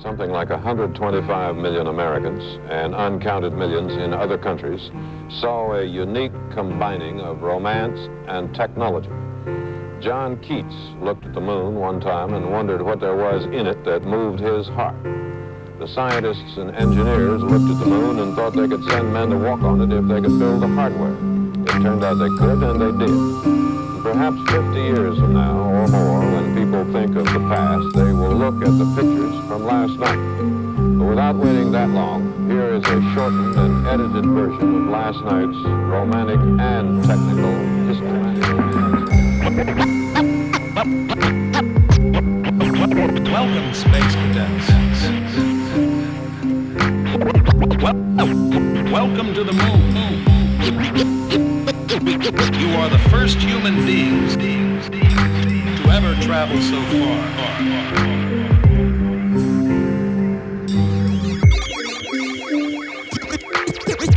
something like 125 million Americans and uncounted millions in other countries saw a unique combining of romance and technology. John Keats looked at the moon one time and wondered what there was in it that moved his heart. The scientists and engineers looked at the moon and thought they could send men to walk on it if they could build the hardware. It turned out they could, and they did. And perhaps 50 years from now or more, when people think of the past, they will look at the pictures from last night. But without waiting that long, here is a shortened and edited version of last night's romantic and technical history. Welcome, space cadets. Welcome to the moon. You are the first human beings to ever travel so far.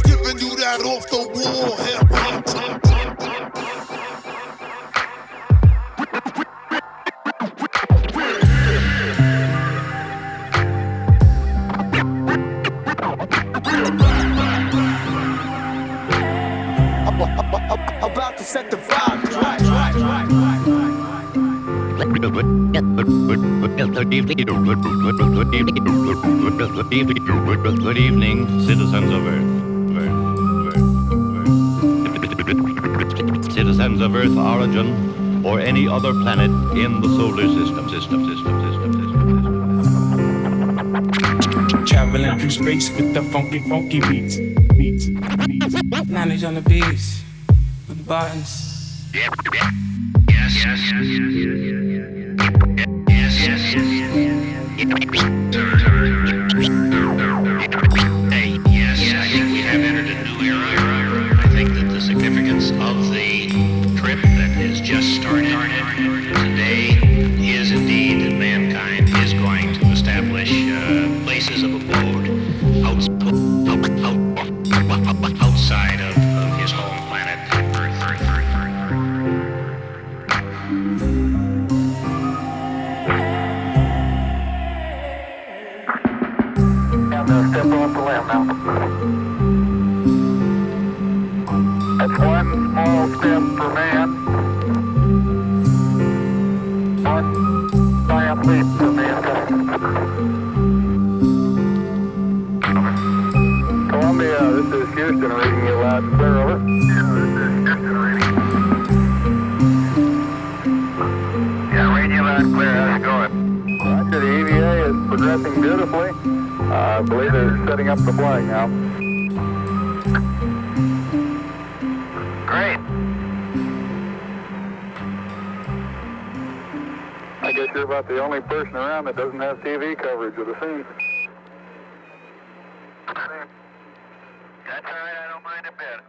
Giving you that off the wall hip hop. About to set the vibe right. Good evening, citizens of Earth. Citizens of Earth origin or any other planet in the solar system. Traveling through space with the funky beats. Knowledge on the beats, with the buttons. Yes. Hey, yes, I think we have entered a new era. I think that the significance of the trip that has just started today is indeed that mankind is going to establish places of abode outside of his home planet, Earth. Step off the limb now. That's one small step for man, one giant leap for mankind. Columbia, this is Houston reading you loud and clear, over. Yeah, this is Houston reading. Yeah, reading you loud and clear, how's it going? Roger, the EVA is progressing beautifully. I believe they're setting up the flag now. Great. I guess you're about the only person around that doesn't have TV coverage of the scene. That's all right, I don't mind a bit.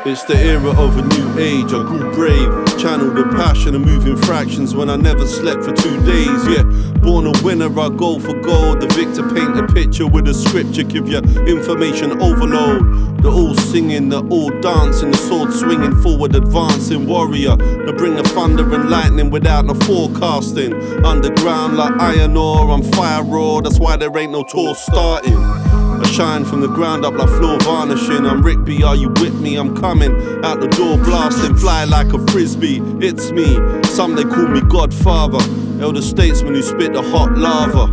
It's the era of a new age, I grew brave, channeled the passion and moving fractions when I never slept for 2 days, yeah. Born a winner, I go for gold, the victor paint a picture with a scripture, give you information overload. They're all singing, they're all dancing, the sword swinging, forward advancing warrior. They bring the thunder and lightning without no forecasting. Underground like iron ore, I'm fire raw, that's why there ain't no tour starting. I shine from the ground up like floor varnishing. I'm Rigby, are you with me? I'm coming out the door blasting, fly like a frisbee. It's me, some they call me Godfather, elder statesman who spit the hot lava.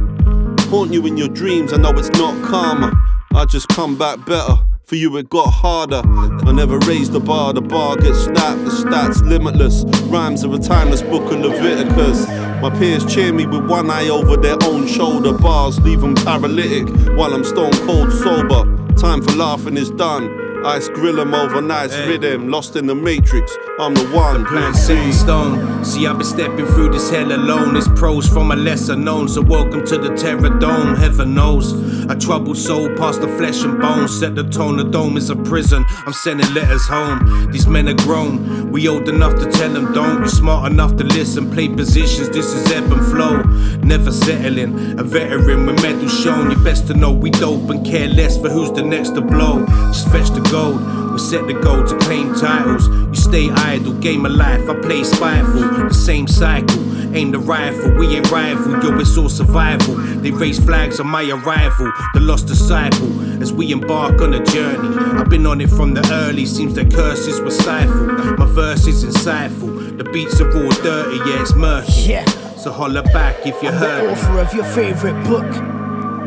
Haunt you in your dreams, I know it's not karma, I just come back better. For you it got harder. I never raised the bar gets snapped, the stats limitless. Rhymes are a timeless book of Leviticus. My peers cheer me with one eye over their own shoulder. Bars leave them paralytic while I'm stone cold sober. Time for laughing is done. Ice grill 'em over nice rhythm, lost in the matrix. I'm the one. Plan set in stone. See, I've been stepping through this hell alone. This pros from a lesser known. So welcome to the Terror Dome. Heaven knows, a troubled soul past the flesh and bones. Set the tone. The dome is a prison. I'm sending letters home. These men are grown. We old enough to tell them don't. We smart enough to listen. Play positions. This is ebb and flow. Never settling. A veteran with medals shown. You best to know we dope and care less for who's the next to blow. Just fetch the gold. We set the goal to claim titles. You stay idle, game of life, I play spiteful. The same cycle, aim the rifle, we ain't rival. Yo, it's all survival. They raise flags on my arrival. The lost disciple, as we embark on a journey. I've been on it from the early, seems that curses were stifled. My verse is insightful, the beats are all dirty, yeah, it's murky. Yeah. So holler back if you heard the author of your favourite book.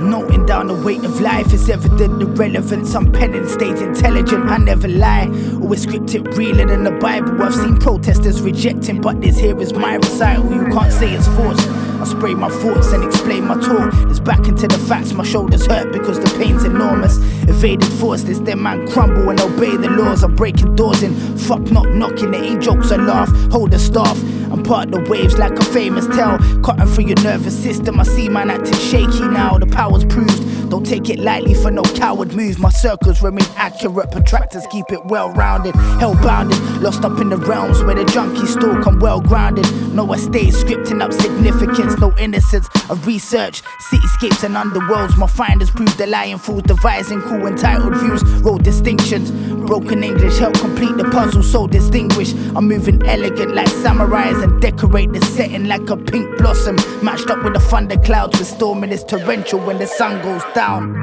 Noting down the weight of life, it's evident the relevance. I'm penning stays intelligent, I never lie. Always scripted, realer than the Bible. I've seen protesters rejecting, but this here is my recital. You can't say it's forced. I spray my thoughts and explain my talk. It's back into the facts, my shoulders hurt because the pain's enormous. Evaded force, this them man crumble and obey the laws. I'm breaking doors in, fuck not knocking. There ain't jokes I laugh, hold the staff. I'm part of the waves like a famous tale. Cutting through your nervous system, I see man acting shaky now. The power's proved, don't take it lightly for no coward move. My circles remain accurate, protractors keep it well rounded. Hell-bounded, lost up in the realms where the junkies stalk. I'm well grounded, no I stay scripting up significance. No innocence of research, cityscapes and underworlds. My finders prove the lying fools devising cool entitled views. Road distinctions, broken English help complete the puzzle so distinguished. I'm moving elegant like samurais and decorate the setting like a pink blossom. Matched up with the thunder clouds, with storming is torrential when the sun goes down.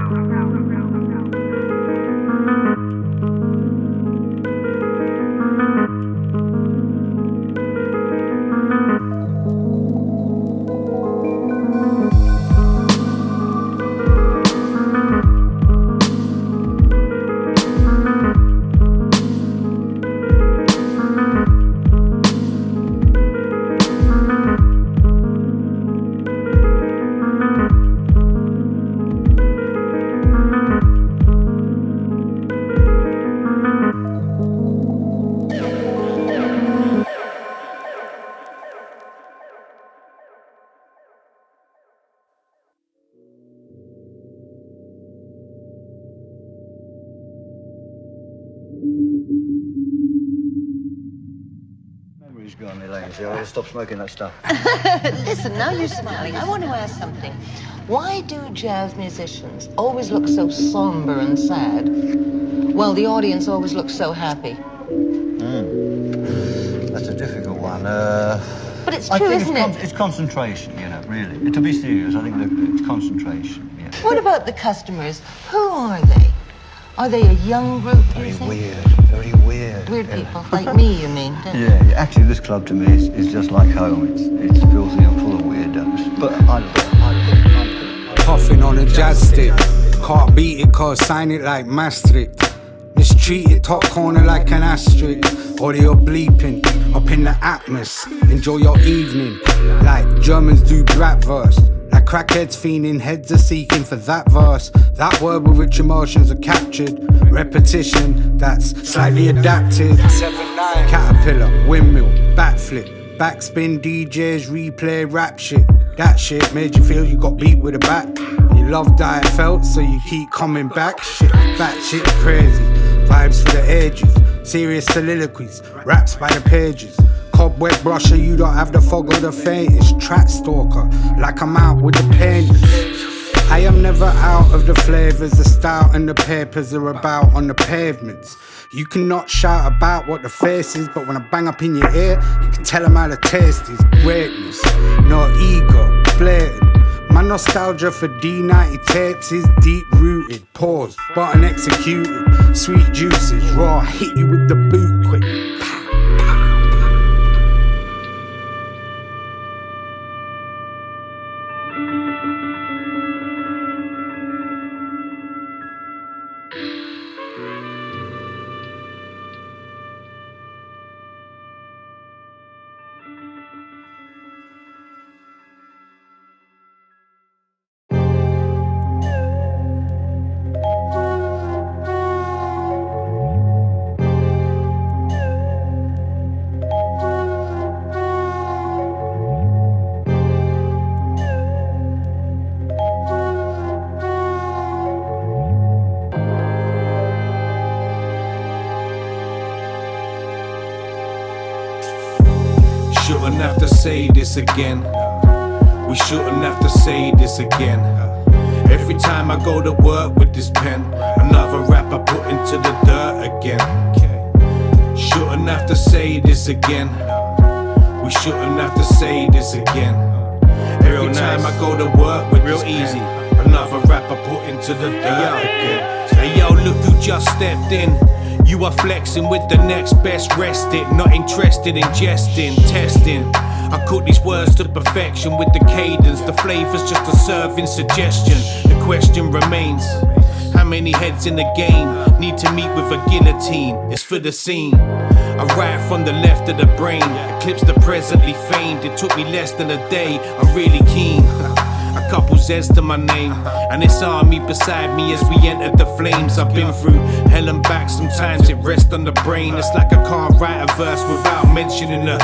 Gone, Elaine. See, I ought to stop smoking that stuff. Listen, now you're smiling. I want to ask something. Why do jazz musicians always look so somber and sad, while the audience always looks so happy? That's a difficult one. But it's true, isn't it? It's concentration, you know, really. To be serious, I think it's concentration, yeah. What about the customers? Who are they? Are they a young group, Very you think? weird. Weird people, like me, you mean? Yeah, actually, this club to me is just like home. It's filthy and full of weirdos. But I puffing on a jazz stick. Can't beat it, cause sign it like Maastricht. Mistreated, top corner like an asterisk. Audio bleeping, up in the atmosphere. Enjoy your evening, like Germans do Bratwurst. Like crackheads fiending, heads are seeking for that verse. That word with which emotions are captured. Repetition, that's slightly adapted. 7-9, caterpillar, windmill, backflip, backspin, DJs, replay, rap shit. That shit made you feel you got beat with a bat. You loved how it felt, so you keep coming back. Shit, that shit crazy. Vibes for the edges, serious soliloquies, raps by the pages. Cobweb brusher, you don't have the fog or the faintest. Track stalker, like I'm out with the pen. I am never out of the flavours, the style and the papers are about on the pavements. You cannot shout about what the face is, but when I bang up in your ear, you can tell them how the taste is. Greatness, no ego, blatant. My nostalgia for D90 tapes is deep-rooted. Pause, button executed. Sweet juices, raw, hit you with the boot quick. have to say this again. We shouldn't have to say this again. Every time I go to work with this pen, another rap I put into the dirt again. Shouldn't have to say this again. We shouldn't have to say this again. Every time I go to work with this pen, another rap I put into the dirt again. Hey yo, look who just stepped in. You are flexing with the next best, rest it. Not interested in jesting, testing. I cook these words to perfection with the cadence. The flavor's just a serving suggestion. The question remains, how many heads in the game need to meet with a guillotine? It's for the scene. I write from the left of the brain, eclipse the presently famed. It took me less than a day, I'm really keen. A couple Z's to my name, and this army beside me as we entered the flames. I've been through hell and back, sometimes it rests on the brain. It's like I can't write a verse without mentioning the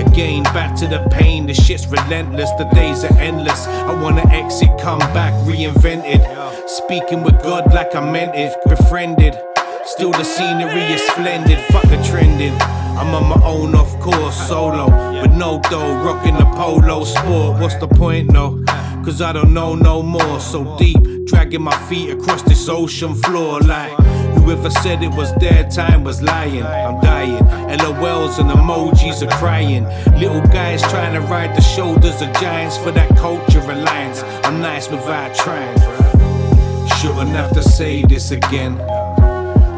again, back to the pain, the shit's relentless, the days are endless. I wanna exit, come back, reinvented. Speaking with God like I meant it, befriended. Still the scenery is splendid, fuck the trending. I'm on my own, of course, solo, with no dough, rocking the polo sport. What's the point, no? Cause I don't know no more. So deep, dragging my feet across this ocean floor. Like, whoever said it was their time was lying. I'm dying, LOLs and emojis are crying. Little guys trying to ride the shoulders of giants for that culture alliance. I'm nice without trying. Shouldn't have to say this again.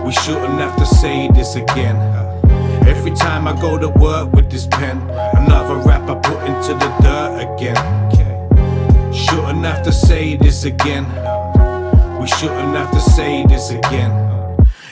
We shouldn't have to say this again. Every time I go to work with this pen, another rap I put into the dirt again. Shouldn't have to say this again. We shouldn't have to say this again.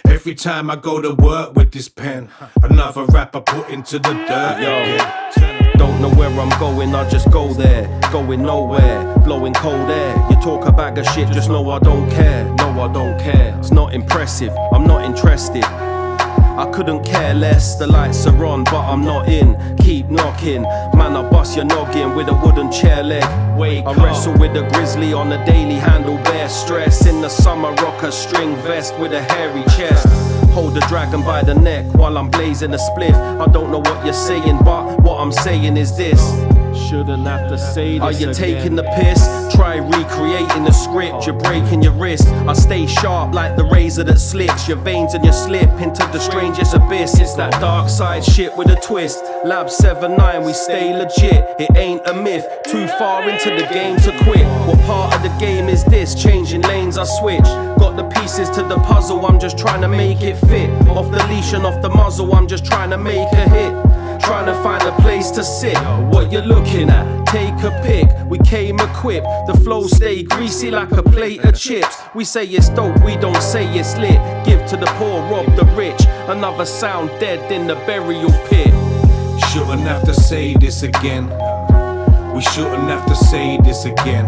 Every time I go to work with this pen, another rap I put into the dirt again. Don't know where I'm going, I just go there. Going nowhere, blowing cold air. You talk a bag of shit, just know I don't care. No, I don't care. It's not impressive, I'm not interested. I couldn't care less, the lights are on, but I'm not in. Keep knocking, man, I bust your noggin with a wooden chair leg. I wrestle with a grizzly on a daily, handle bare stress. In the summer, rock a string vest with a hairy chest. Hold the dragon by the neck while I'm blazing a spliff. I don't know what you're saying, but what I'm saying is this. Shouldn't have to say this. Are you again. taking the piss? Try recreating the script, you're breaking your wrist. I stay sharp like the razor that slits your veins and you slip into the strangest abyss. It's that dark side shit with a twist. Lab 7-9, we stay legit. It ain't a myth, too far into the game to quit. What part of the game is this? Changing lanes, I switch. Got the pieces to the puzzle, I'm just trying to make it fit. Off the leash and off the muzzle, I'm just trying to make a hit. Trying to find a place to sit. What you looking at? Take a pic. We came equipped. The flow stay greasy like a plate of chips. We say it's dope, we don't say it's lit. Give to the poor, rob the rich. Another sound dead in the burial pit. Shouldn't have to say this again. We shouldn't have to say this again.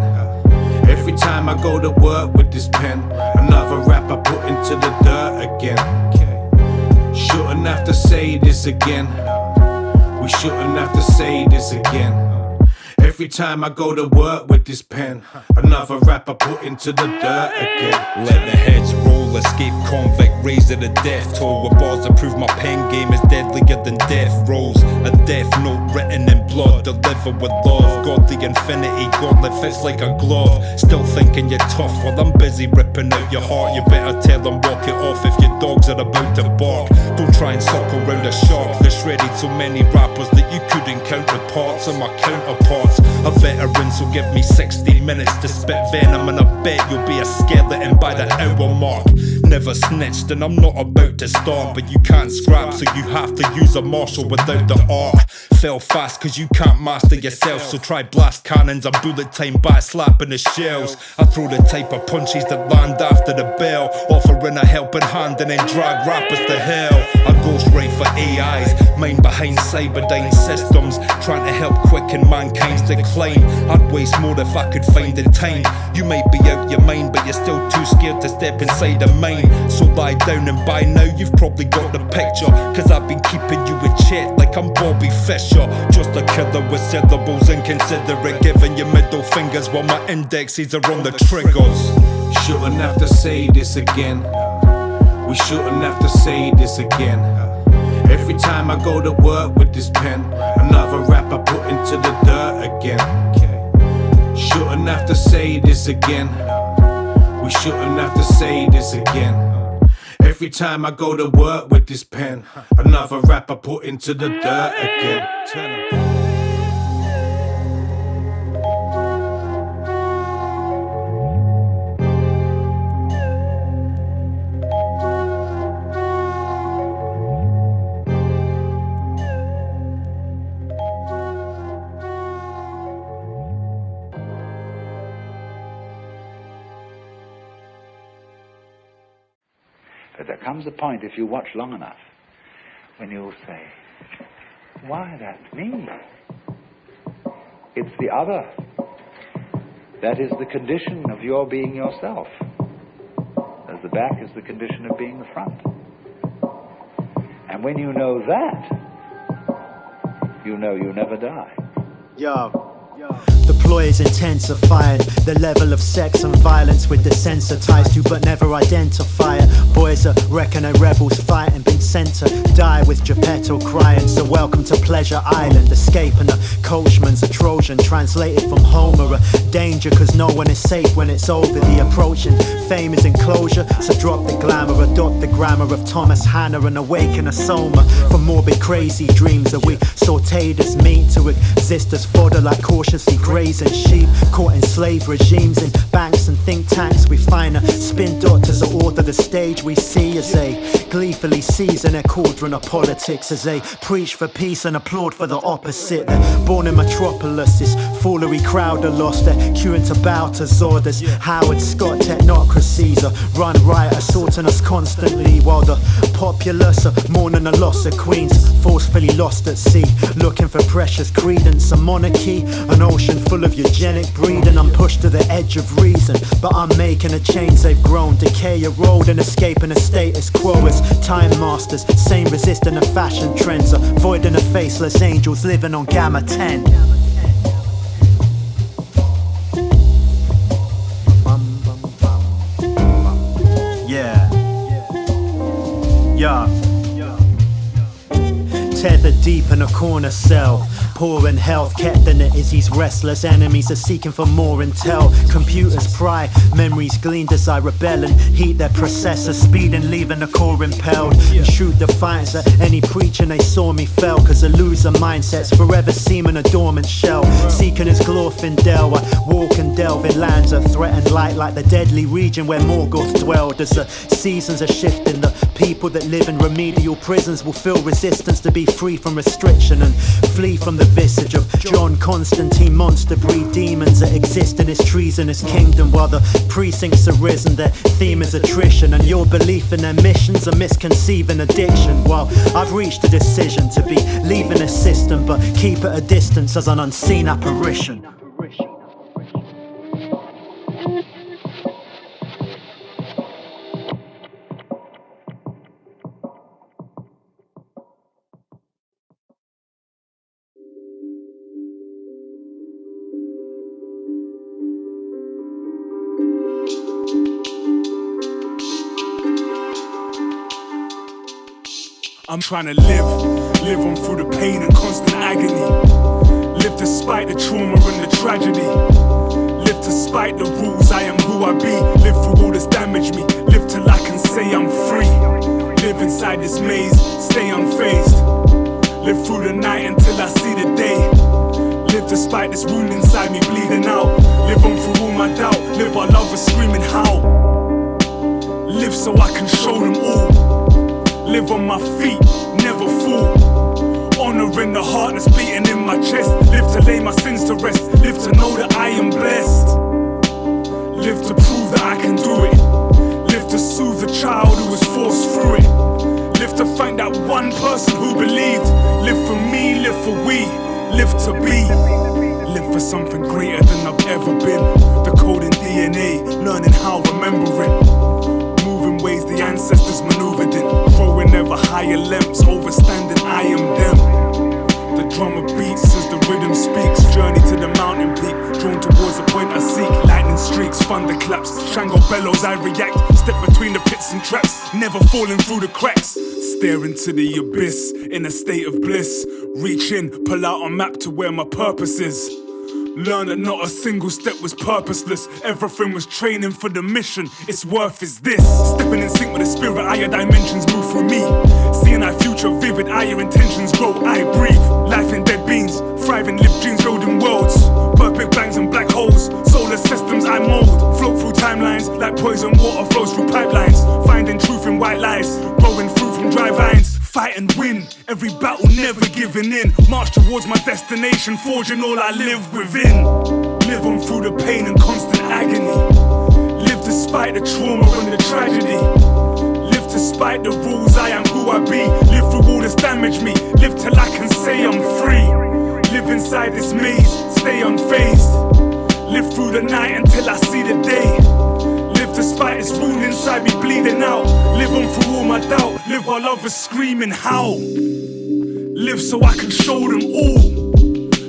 Every time I go to work with this pen, another rap I put into the dirt again. Shouldn't have to say this again. We shouldn't have to say this again. Every time I go to work with this pen, another rap I put into the dirt again. Let the heads roll, escape convict, raised to the death toll. With bars that prove my pen game is deadlier than death rolls. A death note written in blood, delivered with love. God the infinity, gauntlet fits like a glove. Still thinking you're tough while I'm busy ripping out your heart. You better tell them walk it off if your dogs are about to bark. Don't try and suck around a shark. There's ready so many rappers that you couldn't count the parts of my counterparts. A veteran, so give me 60 minutes to spit venom, and I bet you'll be a skeleton by the hour mark. Never snitched and I'm not about to start, but you can't scrap, so you have to use a marshal without the art. Fell fast cause you can't master yourself, so try blast cannons and bullet time back slapping the shells. I throw the type of punches that land after the bell, offering a helping hand and then drag rappers to hell. I ghost right for AIs, mind behind Cyberdyne systems, trying to help quicken mankind's decline. I'd waste more if I could find the time. You might be out your mind, but you're still too scared to step inside a mine. So lie down and by now you've probably got the picture, cause I've been keeping you in check like I'm Bobby Fischer. Just a killer with syllables inconsiderate, giving you middle fingers while my indexes are on the triggers. Shouldn't have to say this again. We shouldn't have to say this again. Every time I go to work with this pen, Another rapper put into the dirt again. Shouldn't have to say this again. We shouldn't have to say this again. Every time I go to work with this pen, another rapper put into the dirt again. But there comes a point, if you watch long enough, when you'll say, why, that's me. It's the other. That is the condition of your being yourself, as the back is the condition of being the front. And when you know that, you know you never die. Yo. The ploy is intensifying the level of sex and violence we're desensitized to but never identify it. Boys are reckoning rebels fighting, been sent to die with Geppetto crying. So welcome to Pleasure Island, escaping the coachman's a Trojan, translated from Homer. A danger cause no one is safe when it's over. The approaching fame is enclosure, so drop the glamour, adopt the grammar of Thomas Hanna and awaken a soma from morbid crazy dreams that we sauteed as meat to exist as fodder like cautiously grazing sheep caught in slave regimes in banks and think tanks. We find a spin doctors that order the stage we see as they gleefully season their cauldron of politics, as they preach for peace and applaud for the opposite. They're born in Metropolis, this foolery crowd are lost. They're queuing to bow to Zorders, Howard Scott technocracies are run riot, assaulting us constantly, while the populace are mourning the loss of queens forcefully lost at sea, looking for precious credence. A monarchy, an ocean full of eugenic breeding. I'm pushed to the edge of reason, but I'm making a change. They've grown, decay erode and escaping a status quo as time masters, same resisting the fashion trends, avoiding the faceless angels living on Gamma 10. Yeah. Tethered deep in a corner cell, poor in health, kept in it is these restless enemies are seeking for more intel. Computers pry, memories gleaned as I rebel and heat their processor, speeding, leaving the core impelled. And shoot defiance at any preaching they saw me fell, cause a loser mindset's forever seeming a dormant shell. Seeking his Fidel, I walk and delve in lands that threaten light like the deadly region where Morgoth dwelled. As the seasons are shifting, the people that live in remedial prisons will feel resistance to be free from restriction and flee from the visage of John Constantine. Monster breed demons that exist in his treasonous kingdom, while the precincts are risen. Their theme is attrition, and your belief in their missions are misconceiving addiction. While I've reached a decision to be leaving a system, but keep at a distance as an unseen apparition. I'm trying to live on through the pain and constant agony. Live despite the trauma and the tragedy. Live despite the rules, I am who I be. Live through all that's damaged me. Live till I can say I'm free. Live inside this maze, stay unfazed. Live through the night until I see the day. Live despite this wound inside me bleeding out. Live on through all my doubt. Live while lovers screaming how. Live so I can show them all. Live on my feet, never fall. Honoring the heart that's beating in my chest. Live to lay my sins to rest. Live to know that I am blessed. Live to prove that I can do it. Live to soothe the child who was forced through it. Live to thank that one person who believed. Live for me, live for we. Live to be. Live for something greater than I've ever been. The code in DNA, learning how, remembering. Moving ways the ancestors maneuvered in. Growing ever higher lengths, overstanding I am them. The drummer beats as the rhythm speaks. Journey to the mountain peak, drawn towards the point I seek. Lightning streaks, thunder claps, Shango bellows, I react. Step between the pits and traps, never falling through the cracks. Stare into the abyss, in a state of bliss. Reach in, pull out a map to where my purpose is. Learn that not a single step was purposeless. Everything was training for the mission. Its worth is this. Stepping in sync with the spirit, higher dimensions move through me. Seeing our future vivid, higher intentions grow. I breathe. Life in dead beans, thriving, live dreams, building worlds. Perfect bangs and black holes. Solar systems I mold. Float through timelines like poison water flows through pipelines. Finding truth in white lies, growing fruit from dry vines. Fight and win, every battle never giving in. March towards my destination, forging all I live within. Live on through the pain and constant agony. Live despite the trauma and the tragedy. Live despite the rules, I am who I be. Live through all that's damaged me. Live till I can say I'm free. Live inside this maze, stay unfazed. Live through the night until I see the day. Live despite this wound inside me bleeding out. Live on through all my doubt. Live while others screaming how. Live so I can show them all.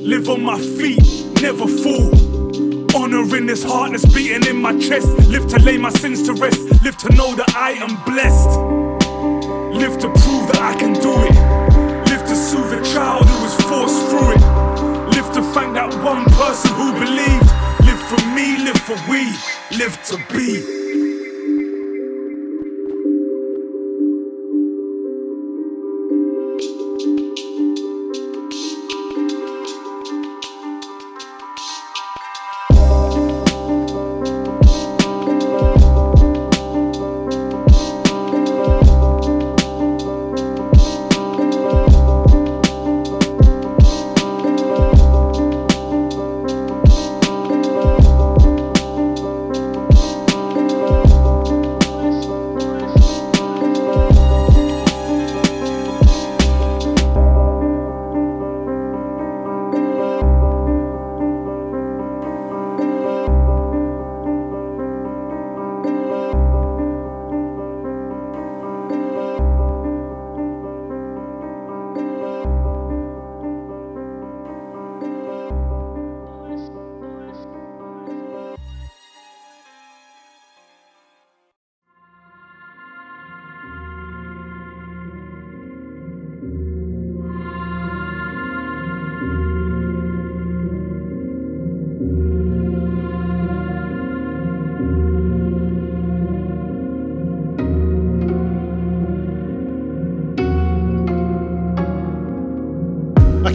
Live on my feet, never fall. Honoring this heart that's beating in my chest. Live to lay my sins to rest. Live to know that I am blessed. Live to prove that I can do it. Live to soothe a child who was forced through it. Live to thank that one person who believed. Live for me, live for we, live to be.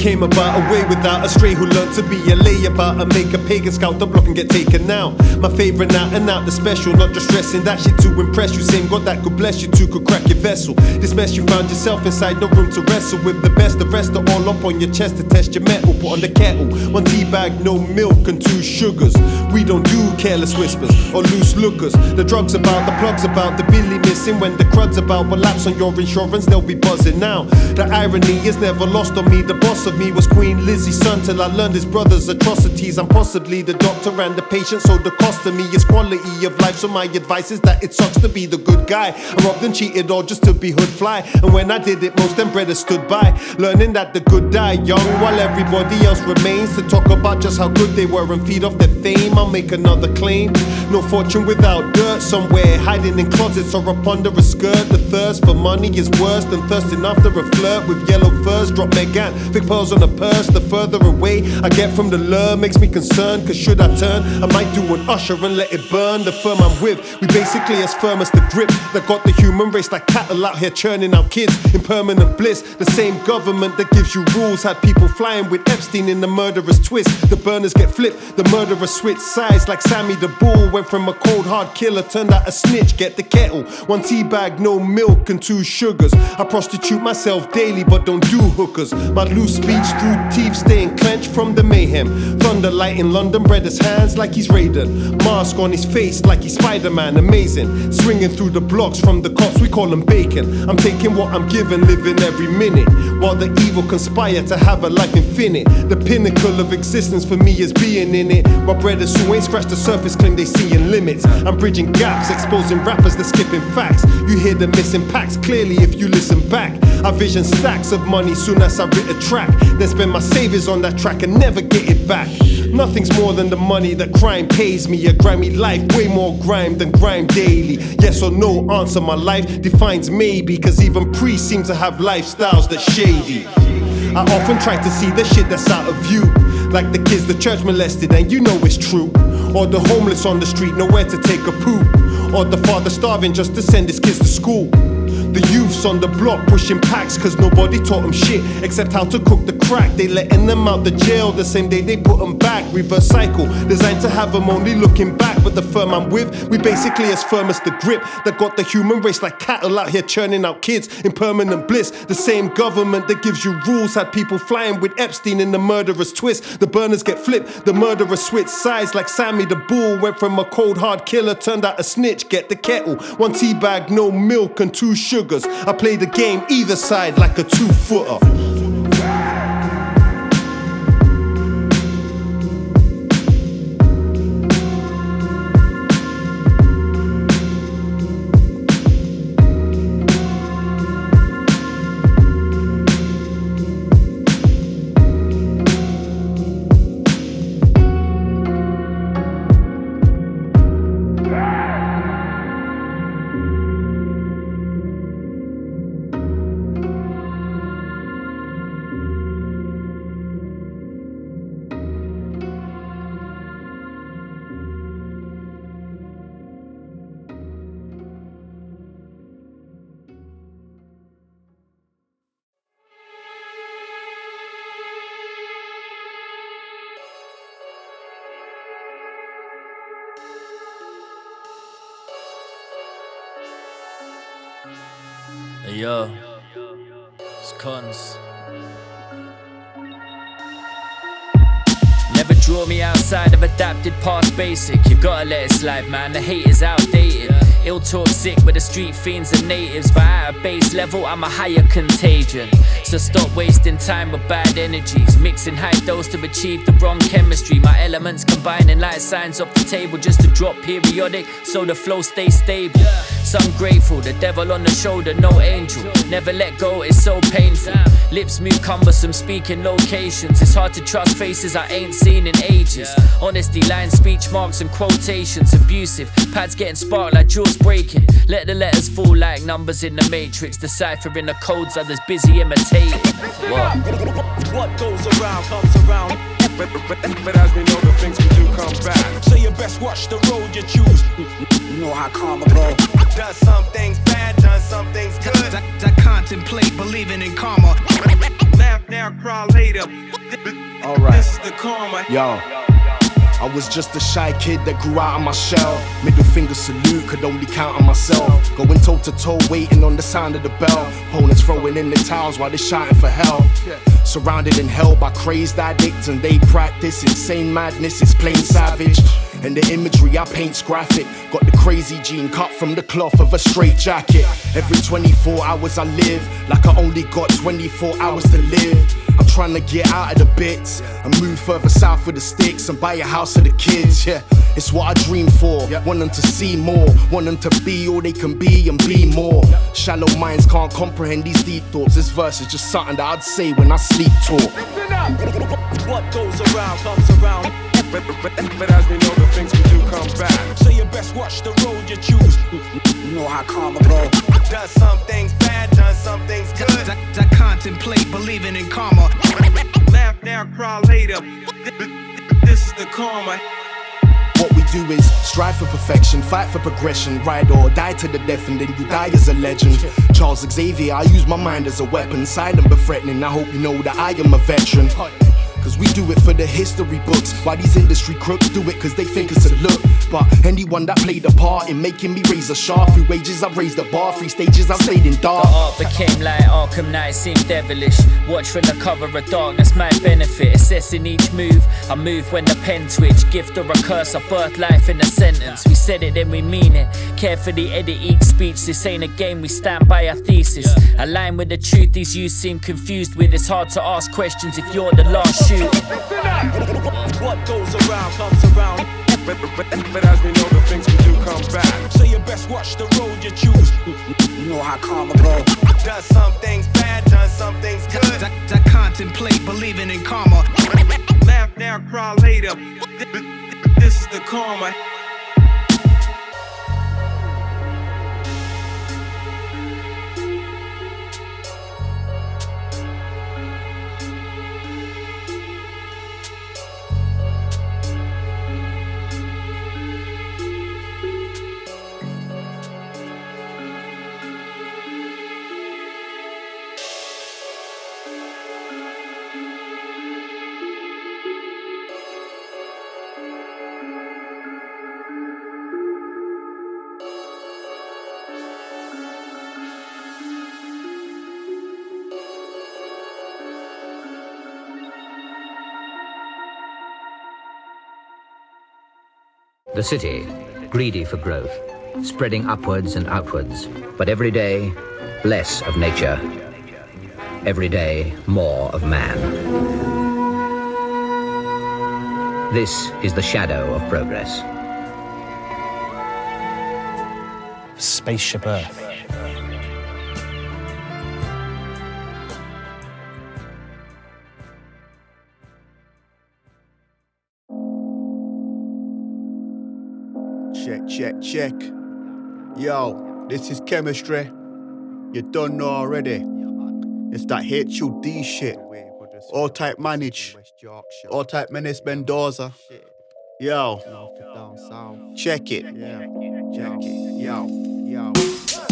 Came about a way without a stray who learned to be a layabout and make a pagan scout the block and get taken out. My favourite out and out, the special, not just stressing that shit to impress you. Same God that could bless you too could crack your vessel. This mess you found yourself inside, no room to wrestle with the best. The rest are all up on your chest to test your metal. Put on the kettle, 1 tea bag, no milk and 2 sugars. We don't do careless whispers or loose lookers. The drugs about, the plugs about, the billy missing when the crud's about. Will lapse on your insurance, they'll be buzzing now. The irony is never lost on me. The boss of me was Queen Lizzie's son till I learned his brother's atrocities. I'm possibly the doctor and the patient, so the cost to me is quality of life. So my advice is that it sucks to be the good guy. I robbed and cheated all just to be hood fly. And when I did it, most them brothers stood by, learning that the good die young while everybody else remains to talk about just how good they were and feed off their fame. I'll make another claim. No fortune without dirt somewhere, hiding in closets or up under a skirt. The thirst for money is worse than thirsting after a flirt with yellow furs. Drop Megan, big pearls on a purse. The further away I get from the lure makes me concerned, cause should I turn, I might do an usher and let it burn. The firm I'm with, we basically as firm as the grip that got the human race like cattle out here churning out kids in permanent bliss. The same government that gives you rules had people flying with Epstein in the murderous twist. The burners get flipped, the murderer switch sides like Sammy the Bull. Went from a cold hard killer, turned out a snitch. Get the kettle, 1 tea bag, no milk and 2 sugars. I prostitute myself daily but don't do hookers. My loose speech through teeth staying clenched from the mayhem. Thunder light in London, bred his hands like he's Raiden. Mask on his face like he's Spider-Man, amazing. Swinging through the blocks from the cops, we call him bacon. I'm taking what I'm given, living every minute, while the evil conspire to have a life infinite. The pinnacle of existence for me is being in it, while brothers who ain't scratched the surface claim they seeing limits. I'm bridging gaps, exposing rappers that skipping facts. You hear the missing packs clearly if you listen back. I vision stacks of money soon as I writ a track, then spend my savings on that track and never get it back. Nothing's more than the money that crime pays me. A grimy life, way more grime than grime daily. Yes or no, answer my life defines maybe, cause even priests seem to have lifestyles that's shady. I often try to see the shit that's out of view, like the kids the church molested and you know it's true, or the homeless on the street nowhere to take a poo, or the father starving just to send his kids to school. The youths on the block pushing packs cause nobody taught them shit except how to cook the crack. They letting them out the jail the same day they put them back. Reverse cycle, designed to have them only looking back. But the firm I'm with, we basically as firm as the grip that got the human race like cattle out here churning out kids in permanent bliss. The same government that gives you rules had people flying with Epstein in the murderous twist. The burners get flipped, the murderer switch sides like Sammy the Bull. Went from a cold hard killer, turned out a snitch. Get the kettle, 1 tea bag, no milk and 2 sugars. I play the game either side like a 2-footer. Hey yo, it's Cons. Never draw me outside of adapted past basic. You gotta let it slide, man, the hate is outdated. Ill talk sick with the street fiends and natives, but at a base level I'm a higher contagion. So stop wasting time with bad energies, mixing high dose to achieve the wrong chemistry. My elements combining like signs off the table just to drop periodic so the flow stays stable. So I'm grateful, the devil on the shoulder, no angel. Never let go, it's so painful. Lips move cumbersome, speaking locations. It's hard to trust faces I ain't seen in ages. Honesty, lines, speech marks and quotations. Abusive, pads getting sparked like jaws breaking. Let the letters fall like numbers in the matrix. Deciphering the codes others busy imitating. What goes around comes around. But as we know, the things we do come back. So you best watch the road you choose. You know how karma go. Done some things bad, done some things good. I contemplate believing in karma. Laugh now, cry later. Alright. This is the karma. Yo. I was just a shy kid that grew out of my shell. Middle finger salute, could only count on myself. Going toe to toe, waiting on the sound of the bell. Opponents throwing in the towels while they're shouting for help. Surrounded in hell by crazed addicts, and they practice insane madness, it's plain savage. And the imagery I paint's graphic. Got the crazy gene cut from the cloth of a straight jacket. Every 24 hours I live like I only got 24 hours to live. I'm trying to get out of the bits and move further south with the sticks and buy a house for the kids, yeah. It's what I dream for, want them to see more, want them to be all they can be and be more. Shallow minds can't comprehend these deep thoughts. This verse is just something that I'd say when I sleep talk. What goes around comes around. But as we know, the things we do come back. So you best watch the road you choose. You know how karma go. Done some things bad, done some things good. I contemplate believing in karma. Laugh now, cry later. This is the karma. What we do is strive for perfection, fight for progression, ride or die to the death, and then you die as a legend. Charles Xavier, I use my mind as a weapon, silent but threatening. I hope you know that I am a veteran. Cause we do it for the history books. Why these industry crooks do it cause they think it's a look. But anyone that played a part in making me razor sharp. Through wages I've raised the bar, 3 stages I've stayed in dark. The art became like Arkham Knight, seemed devilish. Watch from the cover of darkness, my benefit. Assessing each move, I move when the pen twitch. Gift or a curse, I birth life in a sentence. We said it then we mean it. Carefully edit each speech. This ain't a game, we stand by our thesis. Align with the truth these youths seem confused with. It's hard to ask questions if you're the last shoot. What goes around comes around. But as we know, the things we do come back. So you best watch the road you choose. You know how karma go. Done some things bad, done some things good. I contemplate believing in karma. Laugh now, cry later. This is the karma. The city, greedy for growth, spreading upwards and outwards, but every day, less of nature. Every day, more of man. This is the shadow of progress. Spaceship Earth. Check. Yo, this is Chemistry. You don't know already. It's that HUD shit. All type manage. All type Menace Mendoza. Yo. Check it. Yo.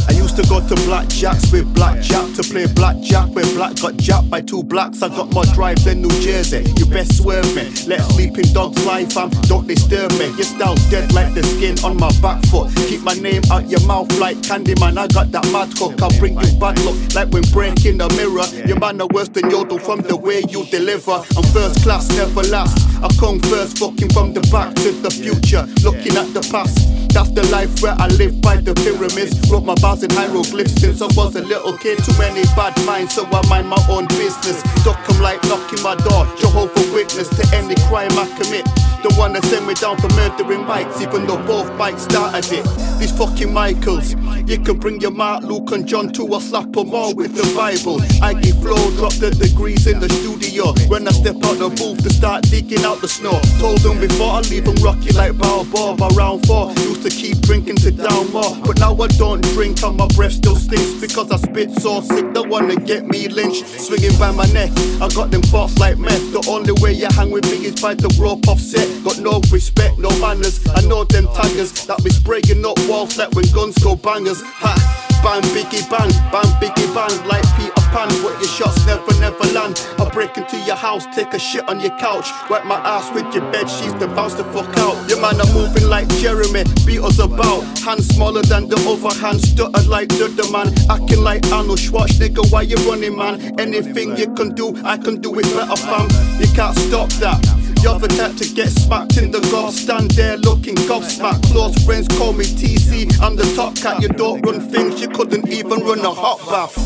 I used to go to blackjacks with blackjack to play blackjack where black got jacked by two blacks. I got more drive than New Jersey. You best swerve me. Let sleeping dogs lie, fam. Don't disturb me. Your style's dead like the skin on my back foot. Keep my name out your mouth like Candyman. I got that mad hook. I'll bring you bad luck like when breaking the mirror. Your man are worse than Yodel from the way you deliver. I'm first class, never last. I come first, fucking from the back to the future. Looking at the past. That's the life where I live by the pyramids. Wrote my bars in hieroglyphs since I was a little kid. Too many bad minds, so I mind my own business. Duck 'em like knocking my door. Jehovah Witness to any crime I commit. Don't wanna send me down for murdering mics, even though both bikes started it. These fucking Michaels. You can bring your Mark, Luke and John too, I'll slap 'em all with the Bible. I give flow, drop the degrees in the studio. When I step out the booth to start digging out the snow. Told them before I leave them rocky like Balboa. By round 4, used to keep drinking to down more. But now I don't drink and my breath still stinks. Because I spit so sick, don't wanna get me lynched. Swinging by my neck, I got them thoughts like meth. The only way you hang with me is by the rope offset. Got no respect, no manners. I know them taggers that be spraying up walls like when guns go bangers. Ha! Bang, biggie, bang, like Peter Pan. But your shots never land. I break into your house, take a shit on your couch. Wipe my ass with your bed sheets, then bounce the fuck out. Your man are moving like Jeremy, beat us about. Hands smaller than the other hand, stuttered like the man. Acting like Arnold Schwarzenegger, why you running, man? Anything you can do, I can do it better, fam. You can't stop that. You're the type to get smacked in the gob. Stand there looking gobsmacked. Close friends call me TC. I'm the top cat. You don't run things. You couldn't even run a hot bath.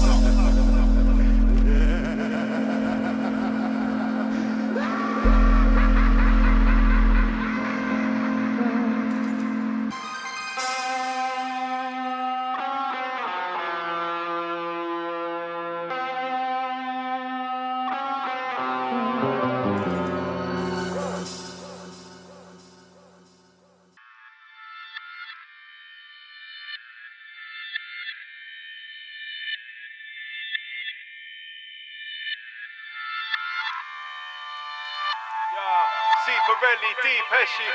Pirelli, Deep Pesci,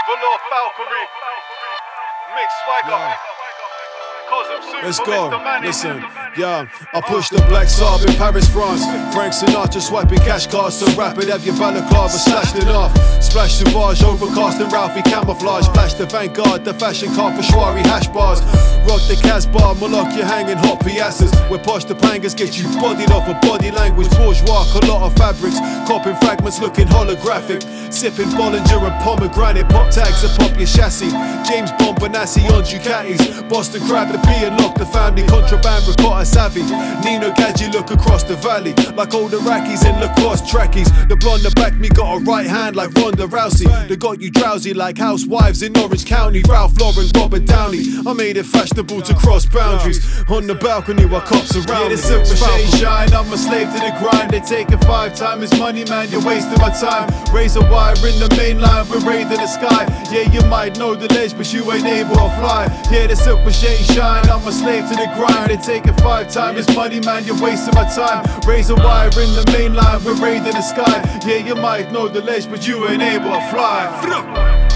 Velour Falconry, Mix Swagger. Let's go, listen, yeah. I push the black Saab in Paris, France. Frank Sinatra swiping cash cards so rapid, have your balaclava slashed it off. Splash Sauvage, overcast and Ralphie camouflage. Flash the Vanguard, the fashion car, Peshwari hash bars. Rock the Casbah, Moloch, you're hanging hot piazzas. Where posh the pangas get you bodied off a body language. Bourgeois, culotte fabrics, copping fragments looking holographic. Sipping Bollinger and pomegranate, pop tags and pop your chassis. James Bond, Benassi on Ducatis. Boston Crab, the P and lock the family. Contraband, ricotta savvy. Nino Gadget look across the valley. Like old Iraqis in Lacoste trackies. The blonde that back me got a right hand like Ronda Rousey. They got you drowsy like housewives in Orange County. Ralph Lauren, Robert Downey. I made it fashionable to cross boundaries. On the balcony while cops around me. Yeah, the silver shade shine, I'm a slave to the grind. They take it 5 times money, man, you're wasting my time. Razor wire in the main line, we're raiding the sky. Yeah, you might know the ledge, but you ain't able to fly. Yeah, the silver shade shine, I'm a slave to the grind. They take it 5 times money, man, you're wasting my time. Razor wire in the main line, we're raiding the sky. Yeah, you might know the ledge, but you ain't able to fly.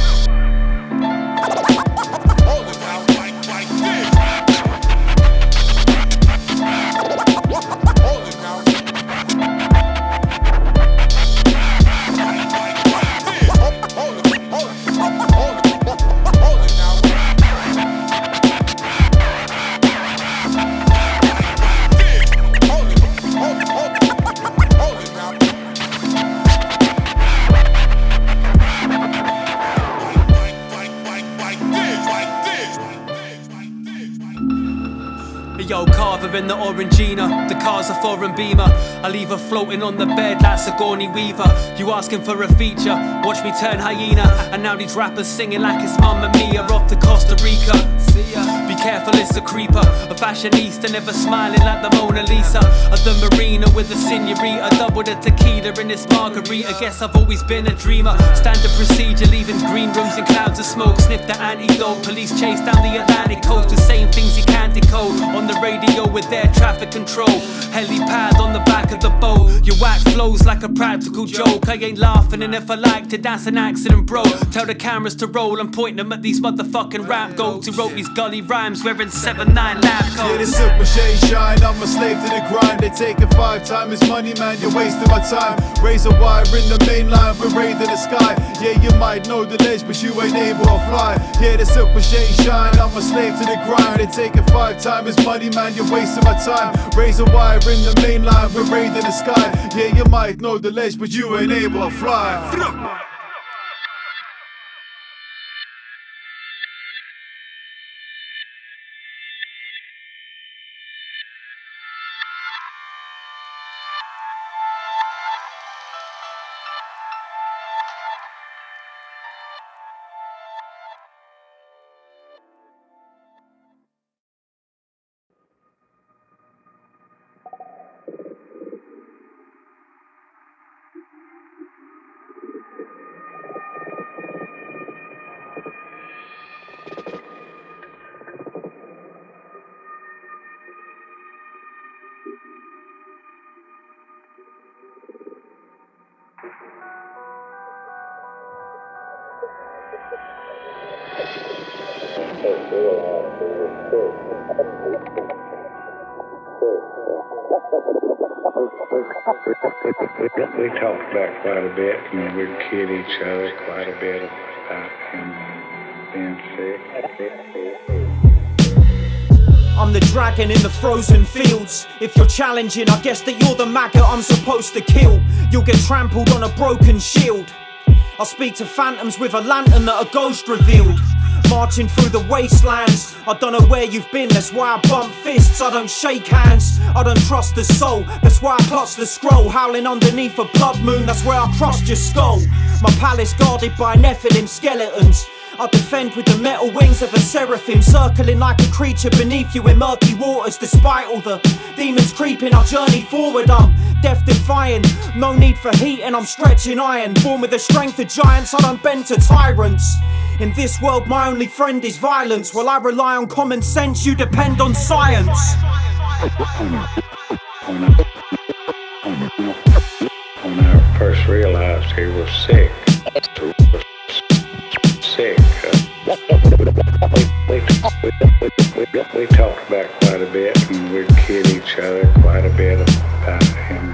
Rather in the Orangina, the car's a foreign beamer. I leave her floating on the bed like Sigourney Weaver. You asking for a feature, watch me turn hyena. And now these rappers singing like it's Mamma Mia off to Costa Rica. Be careful, it's a creeper, a fashionista, never smiling like the Mona Lisa. Of the marina with a senorita, double the tequila in this margarita. Guess I've always been a dreamer. Standard procedure, leaving green rooms in clouds of smoke. Sniff the antidote, police chase down the Atlantic coast. The same things you can't decode. On the radio with their traffic control. Helipad on the back of the boat. Your whack flows like a practical joke. I ain't laughing, and if I like to dance an accident, bro, tell the cameras to roll and point them at these motherfucking rap goats who wrote these gully rhymes wearing 7-9 lab coats. Yeah, the silk machine shine, I'm a slave to the grind. They taking 5 time is money, man, you're wasting my time. Razor wire in the main line, we're raiding the sky. Yeah, you might know the ledge, but you ain't able to fly. Yeah, the silk machine shine, I'm a slave to the grind. They taking 5 time is money, man, you're wasting my time. Razor wire in the main line, we're raiding the sky. Yeah, you might know the ledge, but you ain't able to fly. We talked about quite a bit, and we'd kid each other quite a bit about him being sick. I'm the dragon in the frozen fields. If you're challenging, I guess that you're the maggot I'm supposed to kill. You'll get trampled on a broken shield. I speak to phantoms with a lantern that a ghost revealed. Marching through the wastelands, I don't know where you've been, that's why I bump fists, I don't shake hands. I don't trust the soul, that's why I clutch the scroll. Howling underneath a blood moon, that's where I crushed your skull. My palace guarded by Nephilim skeletons. I defend with the metal wings of a seraphim, circling like a creature beneath you in murky waters. Despite all the demons creeping, I journey forward. I'm death defying, no need for heat and I'm stretching iron. Born with the strength of giants, I don't bend to tyrants. In this world my only friend is violence. While I rely on common sense, you depend on science. When I first realized he was sick, we talked about quite a bit, and we'd kid each other quite a bit about him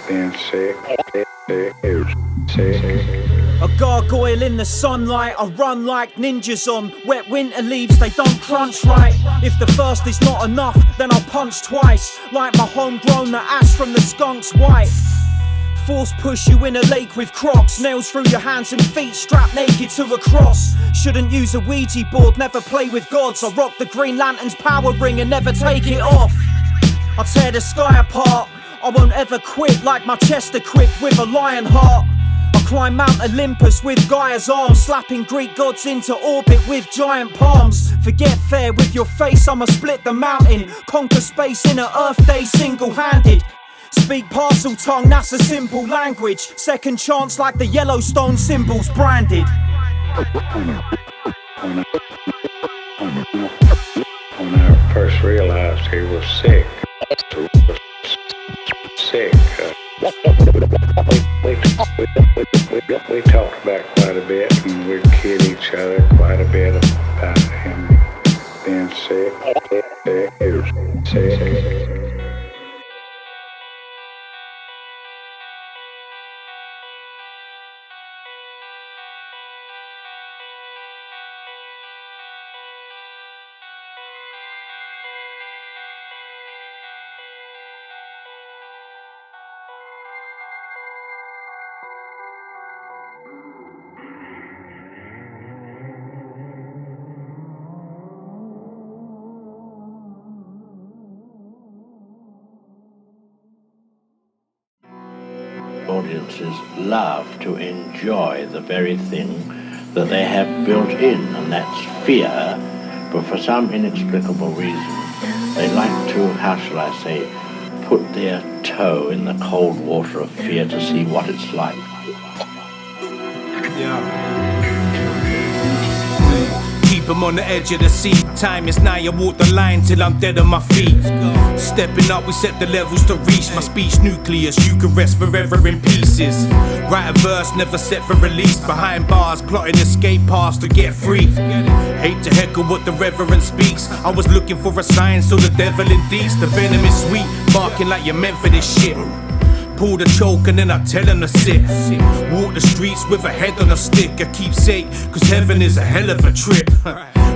being sick. A gargoyle in the sunlight, I run like ninjas on wet winter leaves, they don't crunch right. If the first is not enough, then I'll punch twice, like my homegrown, the ash from the skunk's white. Force push you in a lake with crocs, nails through your hands and feet, strapped naked to a cross. Shouldn't use a Ouija board, never play with gods. I rock the Green Lantern's power ring and never take it off. I tear the sky apart, I won't ever quit, like my chest equipped with a lion heart. I climb Mount Olympus with Gaia's arms, slapping Greek gods into orbit with giant palms. Forget fair with your face, I'ma split the mountain, conquer space in an Earth day single-handed. Speak parcel tongue, that's a simple language. Second chance like the Yellowstone symbols branded. When I first realized he was sick, we talked about quite a bit, and we'd kid each other quite a bit about him being sick. audiences love to enjoy the very thing that they have built in, and that's fear, but for some inexplicable reason, they like to, how shall I say, put their toe in the cold water of fear to see what it's like. Keep 'em on the edge of the seat. Time is nigh, I walk the line till I'm dead on my feet. Stepping up, we set the levels to reach. My speech nucleus, you can rest forever in pieces. Write a verse, never set for release. Behind bars, plotting escape paths to get free. Hate to heckle what the reverend speaks. I was looking for a sign, so the devil indeed. The venom is sweet, barking like you're meant for this shit. Pull the choke and then I tell him to sit. Walk the streets with a head on a stick. A keepsake, cause heaven is a hell of a trip.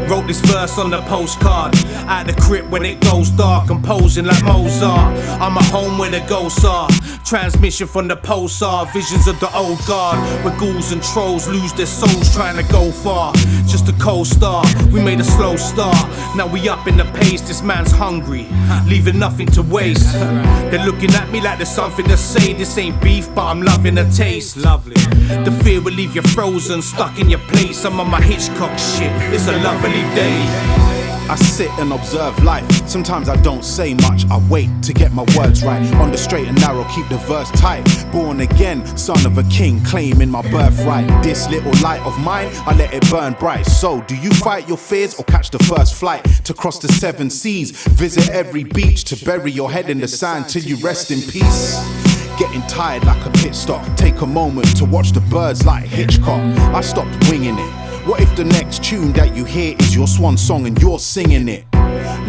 Wrote this verse on the postcard. At the crypt when it goes dark, composing like Mozart. I'm at home where the ghosts are. Transmission from the pulsar, visions of the old guard. Where ghouls and trolls lose their souls trying to go far. Just a cold star, we made a slow start. Now we up in the pace, this man's hungry, leaving nothing to waste. They're looking at me like there's something to say. This ain't beef, but I'm loving the taste. Lovely. The fear will leave you frozen, stuck in your place. I'm on my Hitchcock shit, it's a lovely day. I sit and observe life. Sometimes I don't say much, I wait to get my words right. On the straight and narrow, keep the verse tight. Born again, son of a king, claiming my birthright. This little light of mine, I let it burn bright. So, do you fight your fears or catch the first flight to cross the 7 seas? Visit every beach to bury your head in the sand till you rest in peace. Getting tired like a pit stop. Take a moment to watch the birds like Hitchcock. I stopped winging it. What if the next tune that you hear is your swan song and you're singing it?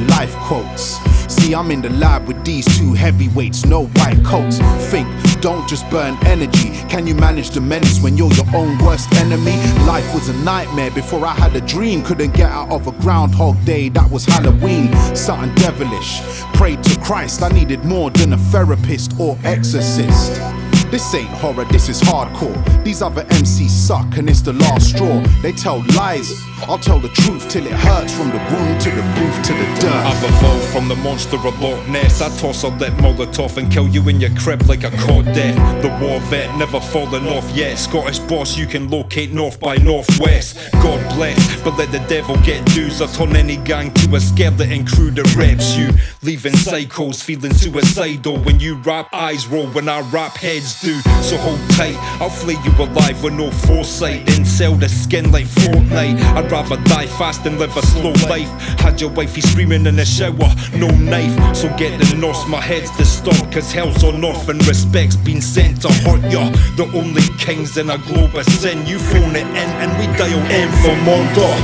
Life quotes. See, I'm in the lab with these 2 heavyweights, no white coats. Think, don't just burn energy. Can you manage the menace when you're your own worst enemy? Life was a nightmare before I had a dream. Couldn't get out of a Groundhog Day, that was Halloween. Something devilish. Prayed to Christ, I needed more than a therapist or exorcist. This ain't horror, this is hardcore. These other MCs suck and it's the last straw. They tell lies, I'll tell the truth till it hurts. From the wound to the roof to the dirt. I've evolved from the monster of Loch Ness. I toss a lit Molotov and kill you in your crib like a caught death. The war vet never fallen off yet. Scottish boss, you can locate north by northwest. God bless, but let the devil get dues. I turn any gang to a skeleton crew that reps you. Leaving psychos feeling suicidal. When you rap, eyes roll. When I rap, heads do. So hold tight, I'll flay you alive with no foresight. Then sell the skin like Fortnite. I'd rather die fast than live a slow life. Had your wifey screaming in the shower, no knife. So get the nos, my head's the stop. Cause hell's on off and Respek's been sent to hurt ya. The only kings in a globe of sin. You phone it in and we dial in for Mordor.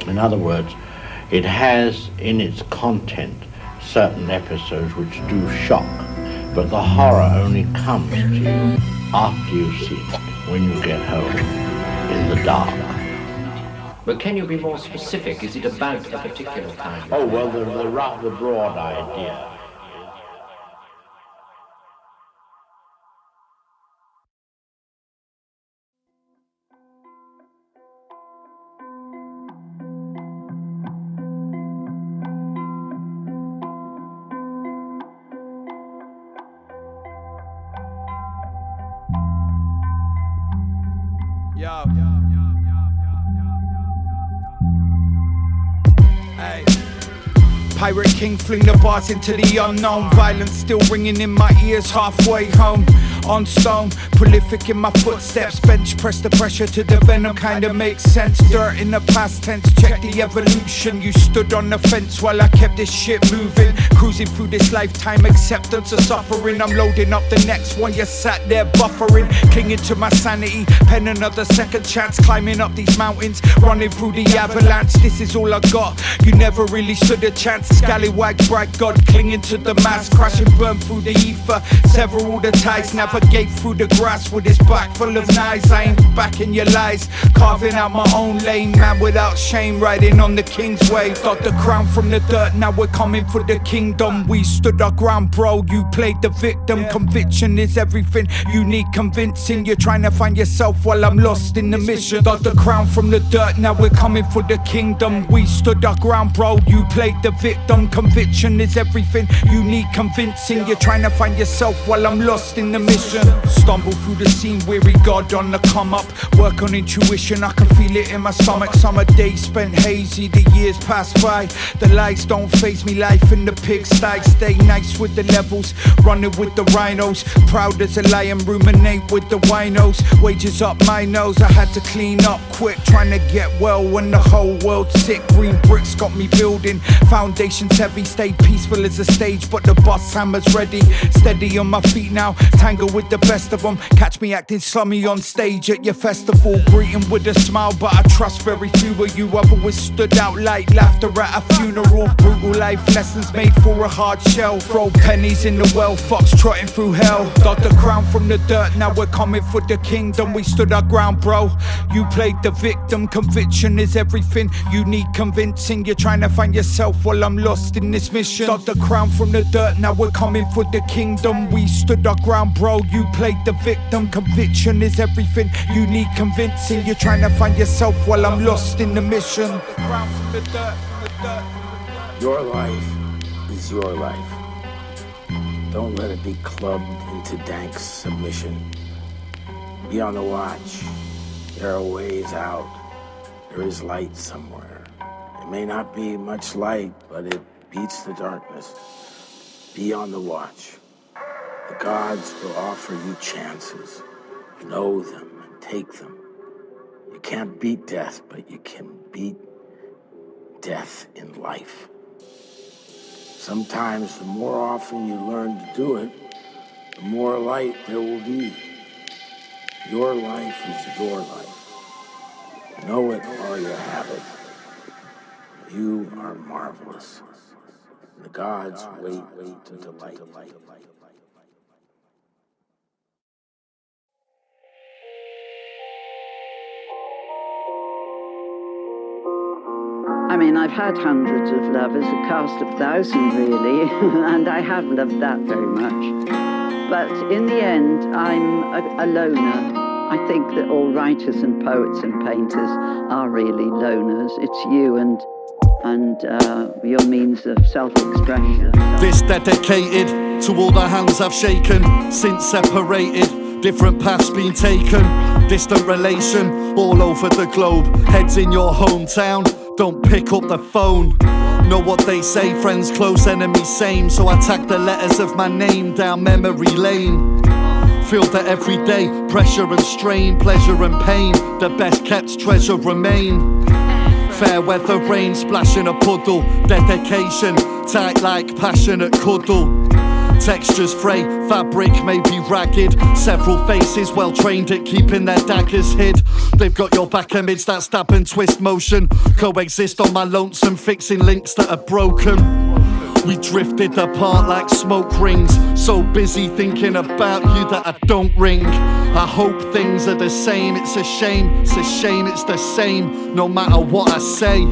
In other words, it has in its content certain episodes which do shock. But the horror only comes to you after you've seen it, when you get home, in the dark. But can you be more specific? Is it about a particular kind? Oh, well, the broad idea. Yo. Hey. Pirate King fling the bars into the unknown. Violence still ringing in my ears halfway home. On stone, prolific in my footsteps. Bench press the pressure to the venom, kinda makes sense. Dirt in the past tense, check the evolution. You stood on the fence while I kept this shit moving. Cruising through this lifetime, acceptance of suffering. I'm loading up the next one, you sat there buffering. Clinging to my sanity, pen another second chance. Climbing up these mountains, running through the avalanche. This is all I got, you never really stood a chance. Scallywag, bright God, clinging to the mask. Crashing, burn through the ether, sever all the ties. Navigate through the grass with this back full of knives. I ain't backing your lies, carving out my own lane. Man without shame, riding on the king's way. Got the crown from the dirt, now we're coming for the kingdom. We stood our ground, bro, you played the victim. Conviction is everything, you need convincing. You're trying to find yourself while I'm lost in the mission. Got the crown from the dirt, now we're coming for the kingdom. We stood our ground, bro, you played the victim. Conviction is everything, you need convincing. You're trying to find yourself while I'm lost in the mission. mission. Stumble through the scene, weary God on the come up. Work on intuition, I can feel it in my stomach. Summer days spent hazy, the years pass by. The lights don't face me, life in the pigsty. Stay nice with the levels, running with the rhinos. Proud as a lion, ruminate with the winos. Wages up my nose, I had to clean up quick. Trying to get well when the whole world's sick. Green bricks got me building, foundations heavy. Stay peaceful as a stage, but the bus hammer's ready. Steady on my feet now, tangle with the best of them. Catch me acting slummy on stage at your festival. Greeting with a smile, but I trust very few of you. I've always stood out like laughter at a funeral. Brutal life lessons made for a hard shell. Throw pennies in the well, fox trotting through hell. Dug the crown from the dirt, now we're coming for the kingdom. We stood our ground, bro. You played the victim, conviction is everything. You need convincing, you're trying to find yourself while I'm lost in this mission. Dug the crown from the dirt, now we're coming for the kingdom. We stood our ground, bro. You played the victim, conviction is everything. You need convincing, you're trying to find yourself while I'm lost in the mission. Your life is your life. Don't let it be clubbed into dank submission. Be on the watch. There are ways out. There is light somewhere. It may not be much light, but it beats the darkness. Be on the watch. The gods will offer you chances. Know them and take them. You can't beat death, but you can beat death in life. Sometimes the more often you learn to do it, the more light there will be. Your life is your life. Know it or you have it. You are marvelous. The gods wait to delight. I mean, I've had hundreds of lovers, a cast of 1,000 really, and I have loved that very much. But in the end, I'm a loner. I think that all writers and poets and painters are really loners. It's you and your means of self-expression. This dedicated to all the hands I've shaken since separated. Different paths been taken, distant relation all over the globe. Heads in your hometown, don't pick up the phone. Know what they say, friends close, enemies same. So I tag the letters of my name down memory lane. Feel that every day, pressure and strain, pleasure and pain, the best kept treasure remain. Fair weather rain, splash in a puddle. Dedication, tight like passionate cuddle. Textures fray, fabric may be ragged. Several faces well trained at keeping their daggers hid. They've got your back amidst that stab and twist motion. Coexist on my lonesome, fixing links that are broken. We drifted apart like smoke rings. So busy thinking about you that I don't ring. I hope things are the same. It's a shame, it's a shame it's the same. No matter what I say,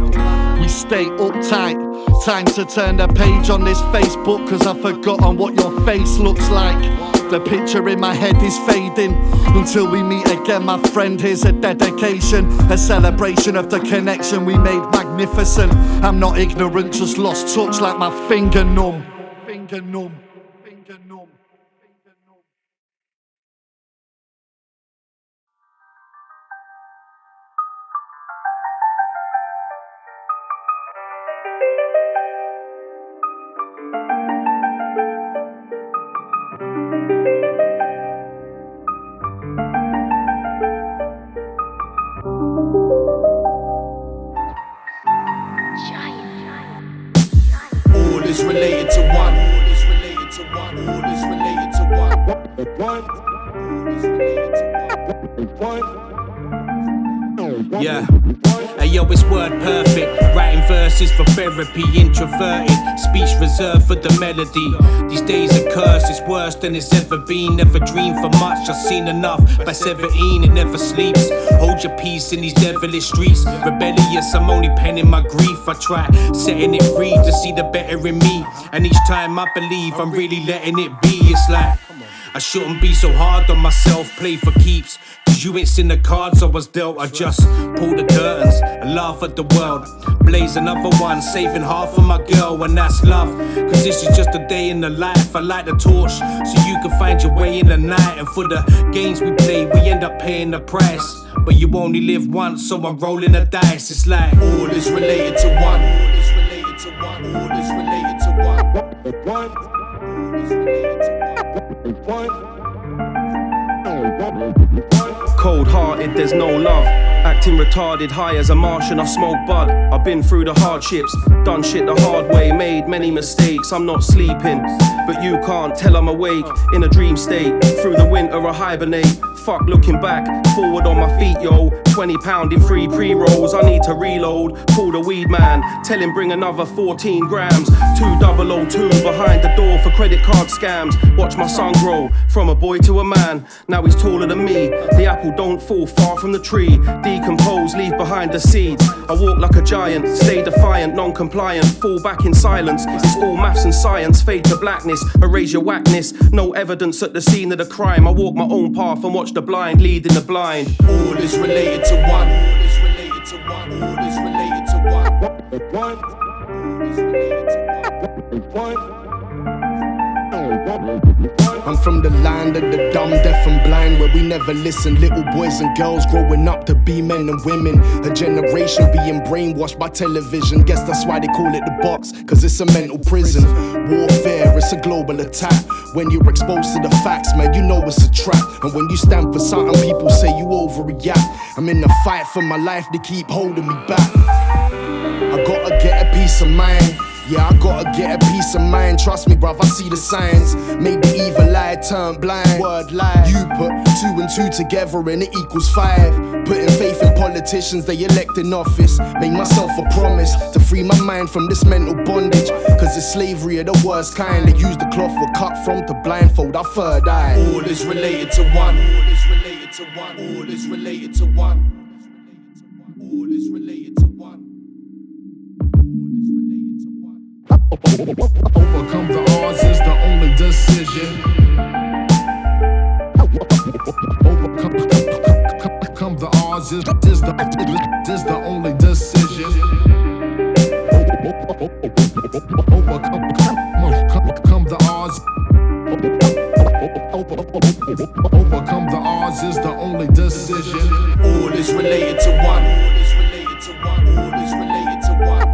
we stay uptight. Time to turn the page on this Facebook, cause I've forgotten what your face looks like. The picture in my head is fading. Until we meet again, my friend, here's a dedication. A celebration of the connection we made magnificent. I'm not ignorant, just lost touch like my finger numb. Finger numb. Finger numb. All is related to one. All is related to one. All is related to one. Yeah. Hey yo, it's word perfect. Writing verses for therapy, introverted. Speech reserved for the melody. These days are cursed, it's worse than it's ever been. Never dreamed for much, I've seen enough. By 17, it never sleeps. Hold your peace in these devilish streets. Rebellious, I'm only penning my grief. I try setting it free to see the better in me. And each time I believe I'm really letting it be. It's like I shouldn't be so hard on myself, play for keeps. Cause you ain't seen the cards I was dealt. I just pull the curtains and laugh at the world. Blaze another one, saving half of my girl, and that's love. Cause this is just a day in the life. I light the torch so you can find your way in the night. And for the games we play, we end up paying the price. But you only live once, so I'm rolling the dice. It's like all is related to one. All is related to one. All is related to one. One. All is related to one. Cold-hearted, there's no love. Acting retarded, high as a Martian, I smoke bud. I've been through the hardships, done shit the hard way, made many mistakes. I'm not sleeping, but you can't tell I'm awake. In a dream state, through the winter I hibernate. Fuck looking back, forward on my feet, yo. 20 pound in 3 pre-rolls, I need to reload. Call the weed man, tell him bring another 14 grams. 2002 behind the door for credit card scams. Watch my son grow, from a boy to a man. Now he's taller than me, the apple don't fall far from the tree. Decompose, leave behind the seeds. I walk like a giant, stay defiant, non-compliant. Fall back in silence, it's all maths and science. Fade to blackness, erase your whackness. No evidence at the scene of the crime. I walk my own path and watch the blind leading the blind. All is related to one. All is related to one. All is related to one. One. All is related to one. I'm from the land of the dumb, deaf and blind, where we never listen. Little boys and girls growing up to be men and women. A generation being brainwashed by television. Guess that's why they call it the box, cause it's a mental prison. Warfare, it's a global attack. When you're exposed to the facts, man, you know it's a trap. And when you stand for something, people say you overreact. I'm in the fight for my life, they keep holding me back. I gotta get a peace of mind. Yeah, I gotta get a peace of mind. Trust me, bruv, I see the signs. Made the evil eye turn blind. Word lie. You put 2 and 2 together and it equals 5. Putting faith in politicians they elect in office. Make myself a promise to free my mind from this mental bondage. Cause it's slavery of the worst kind. They use the cloth we're cut from to blindfold our third eye. All is related to one. All is related to one. All is related to one. All is related to one. Overcome the odds is the only decision. Overcome the odds is the only decision. Overcome the odds. Overcome the odds is the only decision. All is related to one. All is related to one. All is related to one.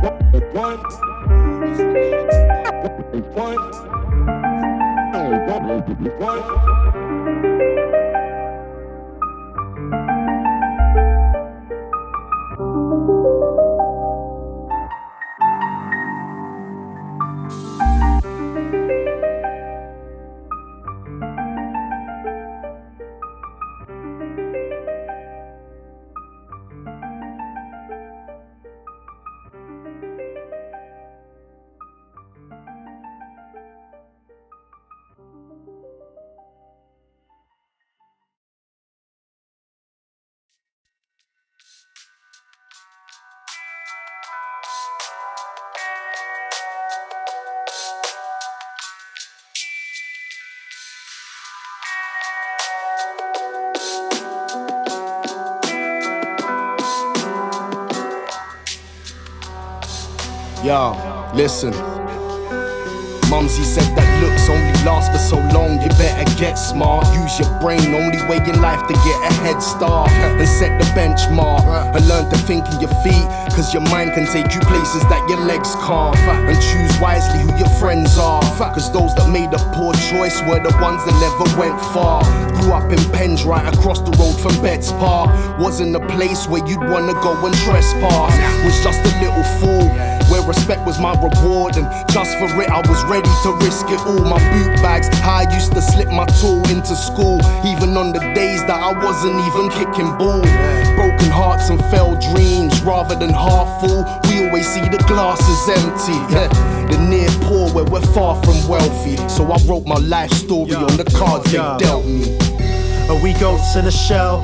One. Yo, listen. Mumsy said that looks only last for so long. You better get smart. Use your brain, only way in life to get a head start. And set the benchmark. And learn to think in your feet. Cause your mind can take you places that your legs can't. And choose wisely who your friends are. Cause those that made a poor choice were the ones that never went far. Grew up in Penge right across the road from Betts Park. Wasn't a place where you'd wanna go and trespass. Was just a little fool. Where respect was my reward, and just for it I was ready to risk it all. My boot bags, how I used to slip my tool into school, even on the days that I wasn't even kicking ball. Broken hearts and failed dreams, rather than half full, we always see the glass as empty. The near poor where we're far from wealthy, so I wrote my life story on the cards they dealt me. Are we ghosts in a shell?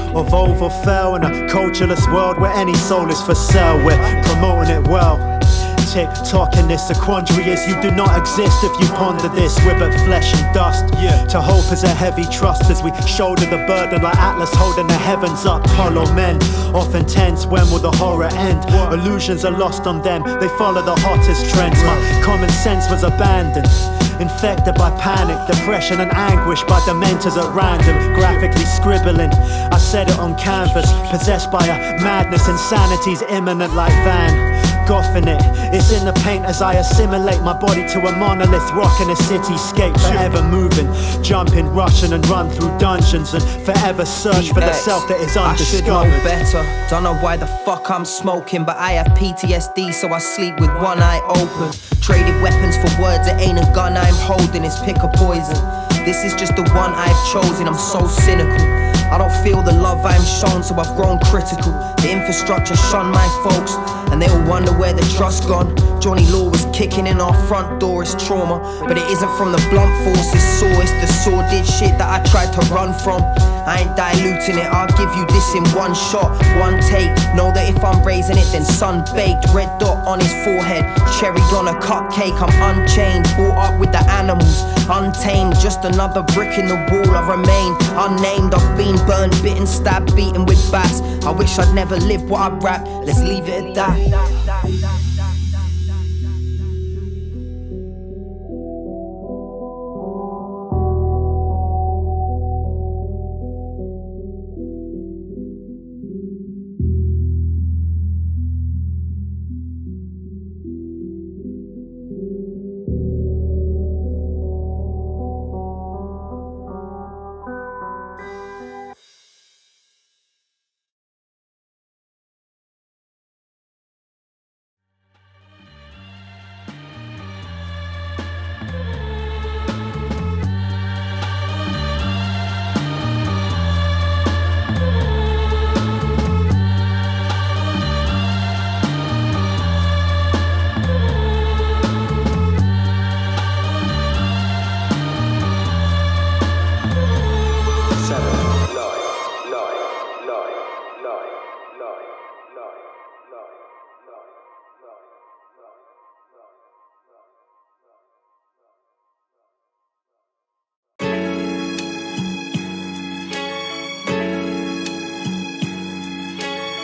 Of overfell in a cultureless world where any soul is for sale. We're promoting it well. tick-tock in this. The quandary is you do not exist if you ponder this. We're but flesh and dust. To hope is a heavy trust as we shoulder the burden like Atlas holding the heavens up. Hollow men, often tense, when will the horror end? Illusions are lost on them, they follow the hottest trends. My common sense was abandoned, infected by panic, depression and anguish by dementors at random, graphically scribbling. I said it on canvas, possessed by a madness, insanity's imminent like Van Gogh in it. It's in the paint as I assimilate my body to a monolith, rocking a cityscape, forever moving, jumping, rushing and run through dungeons, and forever search for the self that is undiscovered. I should know better, don't know why the fuck I'm smoking, but I have PTSD so I sleep with one eye open. Traded weapons for words, it ain't a gun I'm holding, it's pick a poison. This is just the one I've chosen, I'm so cynical. I don't feel the love I'm shown, so I've grown critical. The infrastructure shun my folks, and they all wonder where the trust gone. Johnny Law was kicking in our front door, it's trauma, but it isn't from the blunt force, it's sore, it's the sordid shit that I tried to run from. I ain't diluting it, I'll give you this in one shot, one take. Know that if I'm raising it, then sun-baked. Red dot on his forehead, cherry on a cupcake. I'm unchained, brought up with the animals, untamed. Just another brick in the wall, I remain unnamed. I've been burned, bitten, stabbed, beaten with bats. I wish I'd never lived what I rap, let's leave it at that.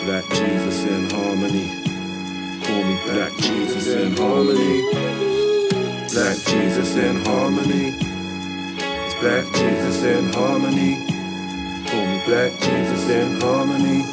Black Jesus in harmony. Call me Black Jesus in harmony. Black Jesus in harmony. It's Black Jesus in harmony. Call me Black Jesus in harmony.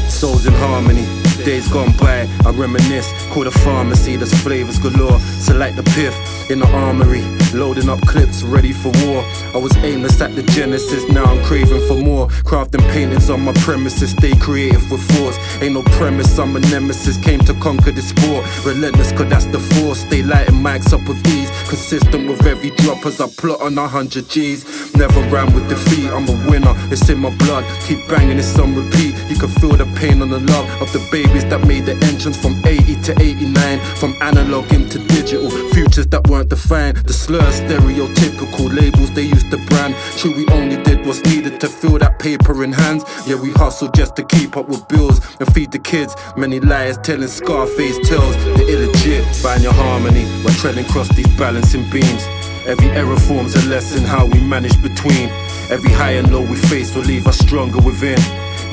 Souls in harmony. Days gone by, I reminisce. Call the pharmacy, there's flavors galore. Select the piff in the armory, loading up clips ready for war. I was aimless at the genesis, now I'm craving for more. Crafting paintings on my premises, stay creative with force. Ain't no premise, I'm a nemesis, came to conquer this sport. Relentless, cause that's the force. Stay lighting mics up with ease, consistent with every drop as I plot on 100 G's. Never ran with defeat, I'm a winner, it's in my blood. Keep banging this on repeat, you can feel the pain on the love of the babies that made the entrance from 80 to 89. From analog into digital, futures that weren't defined. The slurs, stereotypical labels they used to brand. True, we only did what's needed to fill that paper in hands. Yeah, we hustle just to keep up with bills and feed the kids. Many liars telling Scarface tales, they're illegit. Find your harmony, we're treading across these balancing beams. Every error forms a lesson how we manage between. Every high and low we face will leave us stronger within.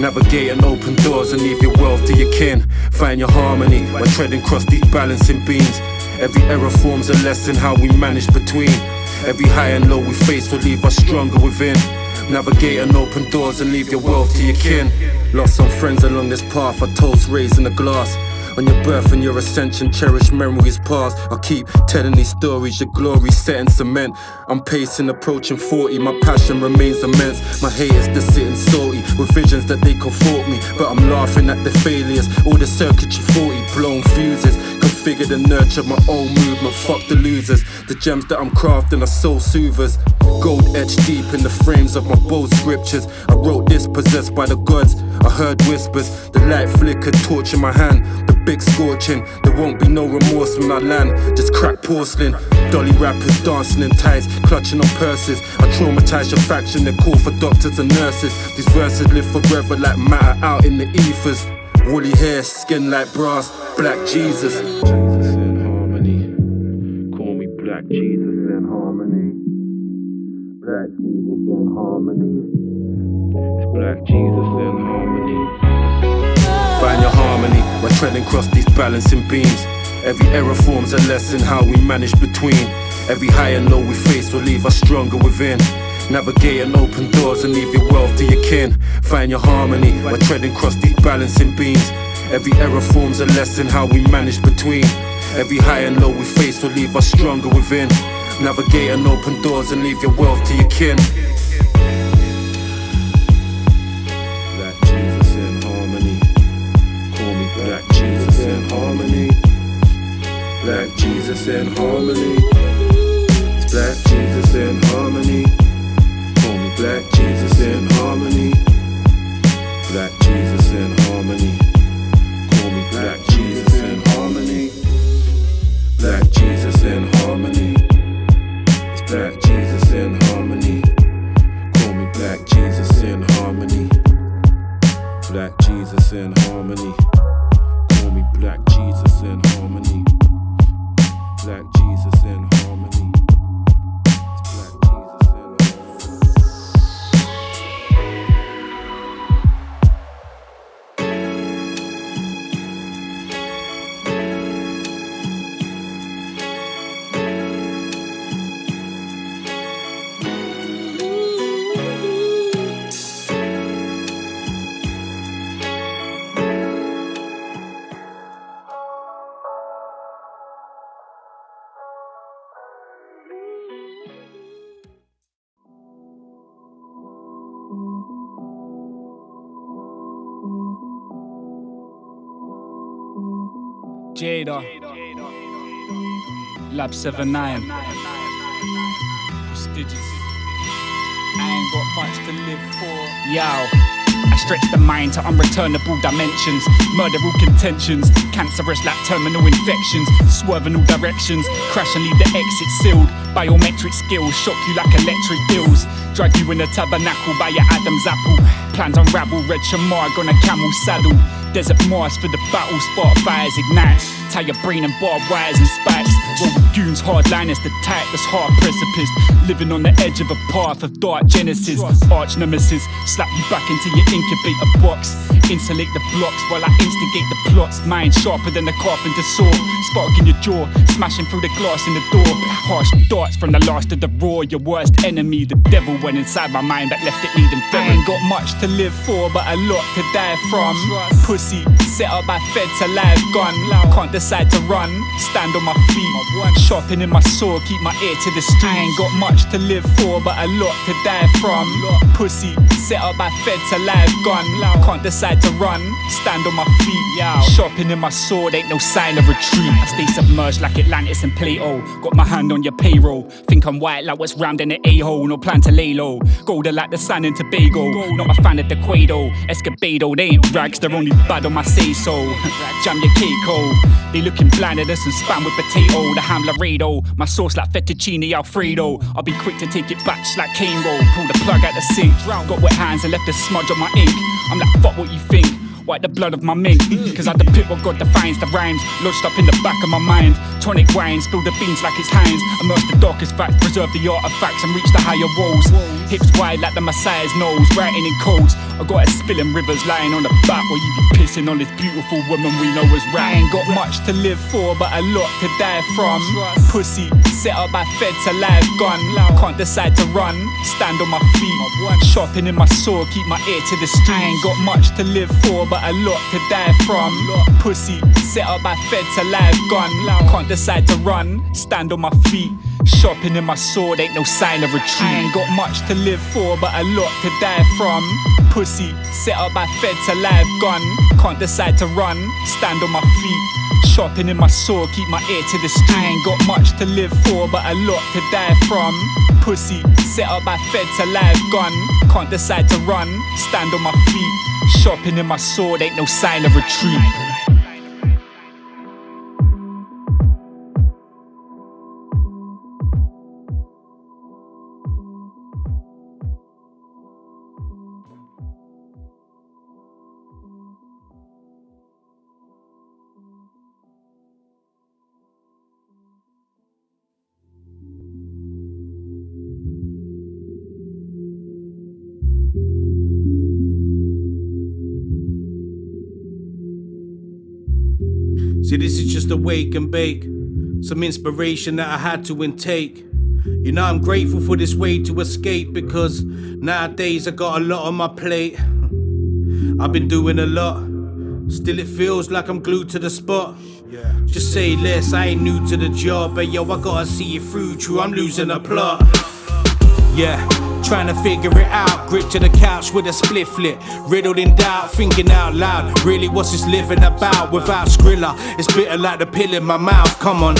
Navigate and open doors and leave your wealth to your kin. Find your harmony, we're treading across these balancing beams. Every error forms a lesson how we manage between. Every high and low we face will leave us stronger within. Navigate and open doors and leave your wealth to your kin. Lost some friends along this path, I toast raising a glass. On your birth and your ascension, cherished memories past. I keep telling these stories, your glory set in cement. I'm pacing, approaching 40, my passion remains immense. My haters, they're sitting salty, with visions that they comfort me. But I'm laughing at the failures, all the circuitry faulty, blown fuses. Configured and nurtured my own movement, fuck the losers. The gems that I'm crafting are soul soothers. Gold etched deep in the frames of my bold scriptures. I wrote this possessed by the gods, I heard whispers. The light flickered, torch in my hand, the big scorching. There won't be no remorse when I land, just cracked porcelain. Dolly rappers dancing in tights, clutching on purses. I traumatize your faction, they call for doctors and nurses. These verses live forever like matter out in the ethers. Woolly hair, skin like brass, black Jesus. Jesus in harmony. Call me Black Jesus in harmony. Black Jesus in harmony. It's Black Jesus in harmony. Find your harmony when treading across these balancing beams. Every error forms a lesson how we manage between. Every high and low we face will leave us stronger within. Navigate and open doors and leave your wealth to your kin. Find your harmony when treading across these balancing beams. Every error forms a lesson how we manage between. Every high and low we face will leave us stronger within. Navigate and open doors and leave your wealth to your kin. Black Jesus in harmony. Call me Black Jesus in harmony. Black Jesus in harmony. It's Black Jesus in harmony. Call me Black Jesus in harmony. Black Jesus in harmony. Call me Black Jesus in harmony. Black Jesus in harmony. It's Black Jesus in harmony. Call me Black Jesus in harmony. Black Jesus in harmony. Call me Black Jesus in harmony. Black Jesus in harmony. It's Black Jesus in Jada, Lab 79, prestigious. I ain't got much to live for. Yo, I stretch the mind to unreturnable dimensions. Murder all contentions, cancerous like terminal infections. Swerve in all directions, crash and leave the exit sealed. Biometric skills shock you like electric bills. Drag you in a tabernacle by your Adam's apple. Plans unravel, red shamarg on a camel saddle. Desert Mars for the battle, spark fires ignite. Tie your brain and barbed wires and spikes. Roll with goons, hardliners, the type that's hard precipice. Living on the edge of a path of dark genesis. Arch nemesis, slap you back into your incubator box. Insulate the blocks while I instigate the plots. Mind sharper than a carpenter's saw. Spark in your jaw, smashing through the glass in the door. Harsh darts from the last of the raw. Your worst enemy, the devil went inside my mind but left it needing ferret. I ain't got much to live for but a lot to die from. Pussy, set up by feds, a live gun. Can't decide to run, stand on my feet. Sharpening my sword, keep my ear to the street. I ain't got much to live for but a lot to die from. Pussy, set up by feds, a live gun. Can't decide to run, stand on my feet. Sharpening my sword, ain't no sign of retreat. I stay submerged like Atlantis and Plato. Got my hand on your payroll. Think I'm white like what's round in the a-hole. No plan to lay low. Golden like the sand in Tobago. Not a fan of the Quado. Escabado, they ain't rags, they're only bad on my say-so. Jam your Keiko. They looking blinded as some spam with potato. The ham Laredo. My sauce like fettuccine Alfredo. I'll be quick to take it back just like cane roll. Pull the plug out the sink. Got wet hands and left a smudge on my ink. I'm like, fuck what you think. Wipe the blood of my mink, cause I depict what God defines the rhymes. Lodged up in the back of my mind. Tonic wine, spill the beans like it's Heinz. Immerse the darkest facts, preserve the artifacts and reach the higher walls. Hips wide like the Messiah's nose, writing in codes. I got it spilling rivers, lying on the back while you be pissing on this beautiful woman we know as right. I ain't got much to live for, but a lot to die from. Pussy, set up by feds, a live gun. Can't decide to run, stand on my feet. Sharpening my sword, keep my ear to the street. I ain't got much to live for, but a lot to die from. Pussy, set up by feds, a live gun. Can't decide to run, stand on my feet. Sharpening my sword, ain't no sign of retreat. I ain't got much to live for, but a lot to die from. Pussy, set up by feds, a live gun. Can't decide to run, stand on my feet. Sharpening my sword, keep my ear to the street. I ain't got much to live for, but a lot to die from. Pussy, set up by feds, a live gun. Can't decide to run, stand on my feet. Sharpening my sword, ain't no sign of retreat. See, this is just a wake and bake, some inspiration that I had to intake. You know, I'm grateful for this way to escape, because nowadays I got a lot on my plate. I've been doing a lot, still it feels like I'm glued to the spot. Just say less, I ain't new to the job, but yo, I gotta see it through, true, I'm losing a plot. Yeah, trying to figure it out, grip to the couch with a spliff lit, riddled in doubt, thinking out loud, really what's this living about without Skrilla? It's bitter like the pill in my mouth, come on.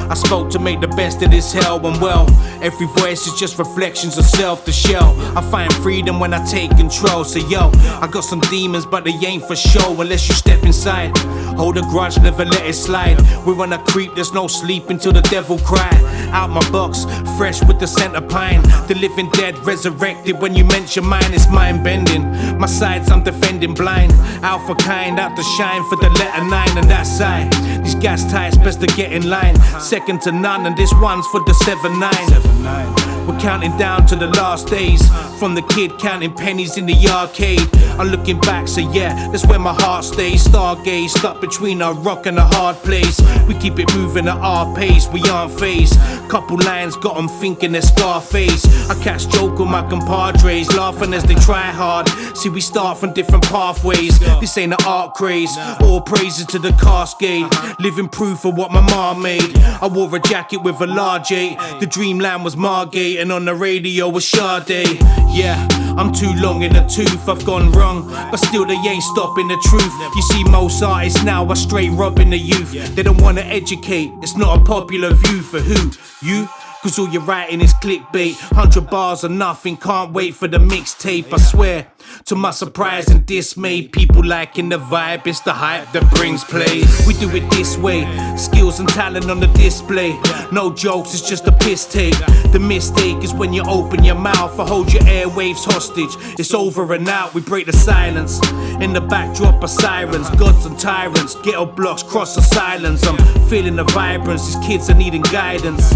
I spoke to make the best of this hell, and well, every voice is just reflections of self, the shell. I find freedom when I take control, so yo, I got some demons but they ain't for show unless you step inside. Hold a grudge, never let it slide. We're on a creep, there's no sleep until the devil cry. Out my box, fresh with the scent of pine. The living dead resurrected when you mention mine, it's mind bending. My sides I'm defending blind. Out for kind, out to shine for the letter 9 and that side. These gas tights best to get in line. Second to none, and this one's for the 7-9. We're counting down to the last days. From the kid counting pennies in the arcade. I'm looking back, so yeah, that's where my heart stays. Stargaze, stuck between a rock and a hard place. We keep it moving at our pace, we aren't phased. Couple lines got them thinking they're Scarface. I catch joke with my compadres, laughing as they try hard. See, we start from different pathways. This ain't an art craze. All praises to the cascade. Living proof of what my mom made. I wore a jacket with a large 8. The dreamland was Margate, and on the radio was Sade. Yeah, I'm too long in the tooth, I've gone wrong, but still they ain't stopping the truth. You see, most artists now are straight robbing the youth. They don't wanna educate, it's not a popular view for who? You? Cause all you're writing is clickbait. 100 bars or nothing, can't wait for the mixtape, I swear. To my surprise and dismay, people liking the vibe, it's the hype that brings plays. We do it this way, skills and talent on the display. No jokes, it's just a piss take. The mistake is when you open your mouth or hold your airwaves hostage. It's over and out, we break the silence. In the backdrop of sirens, gods and tyrants. Ghetto blocks cross the silence. I'm feeling the vibrance, these kids are needing guidance.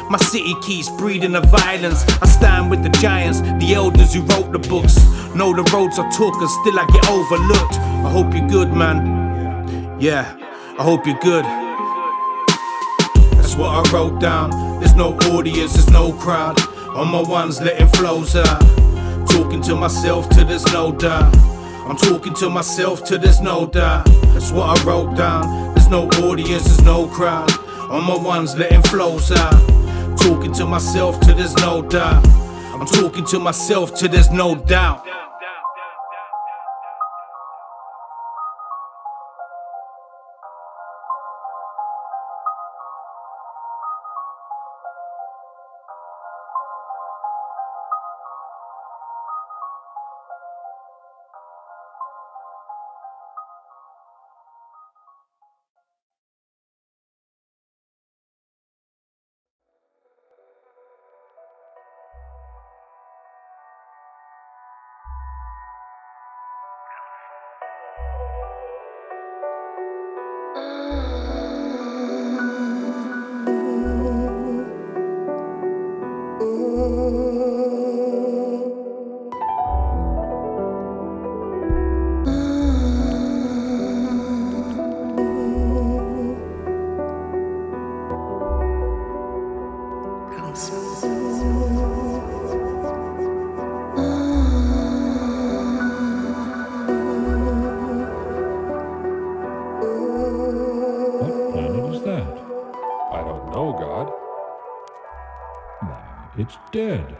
My city keeps breeding the violence. I stand with the giants, the elders who wrote the books. Know the roads I took and still I get overlooked. I hope you're good, man. Yeah, I hope you're good. That's what I wrote down. There's no audience, there's no crowd. On my ones letting flows out. Talking to myself till there's no doubt. I'm talking to myself till there's no doubt. That's what I wrote down. There's no audience, there's no crowd. On my ones letting flows out. Talking to myself till there's no doubt. I'm talking to myself till there's no doubt. It's dead.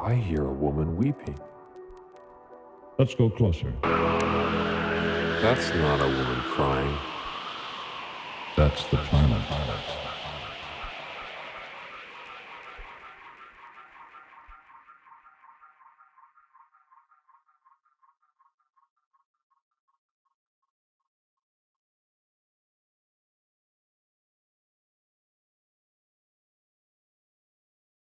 I hear a woman weeping. Let's go closer. That's not a woman crying. That's the planet.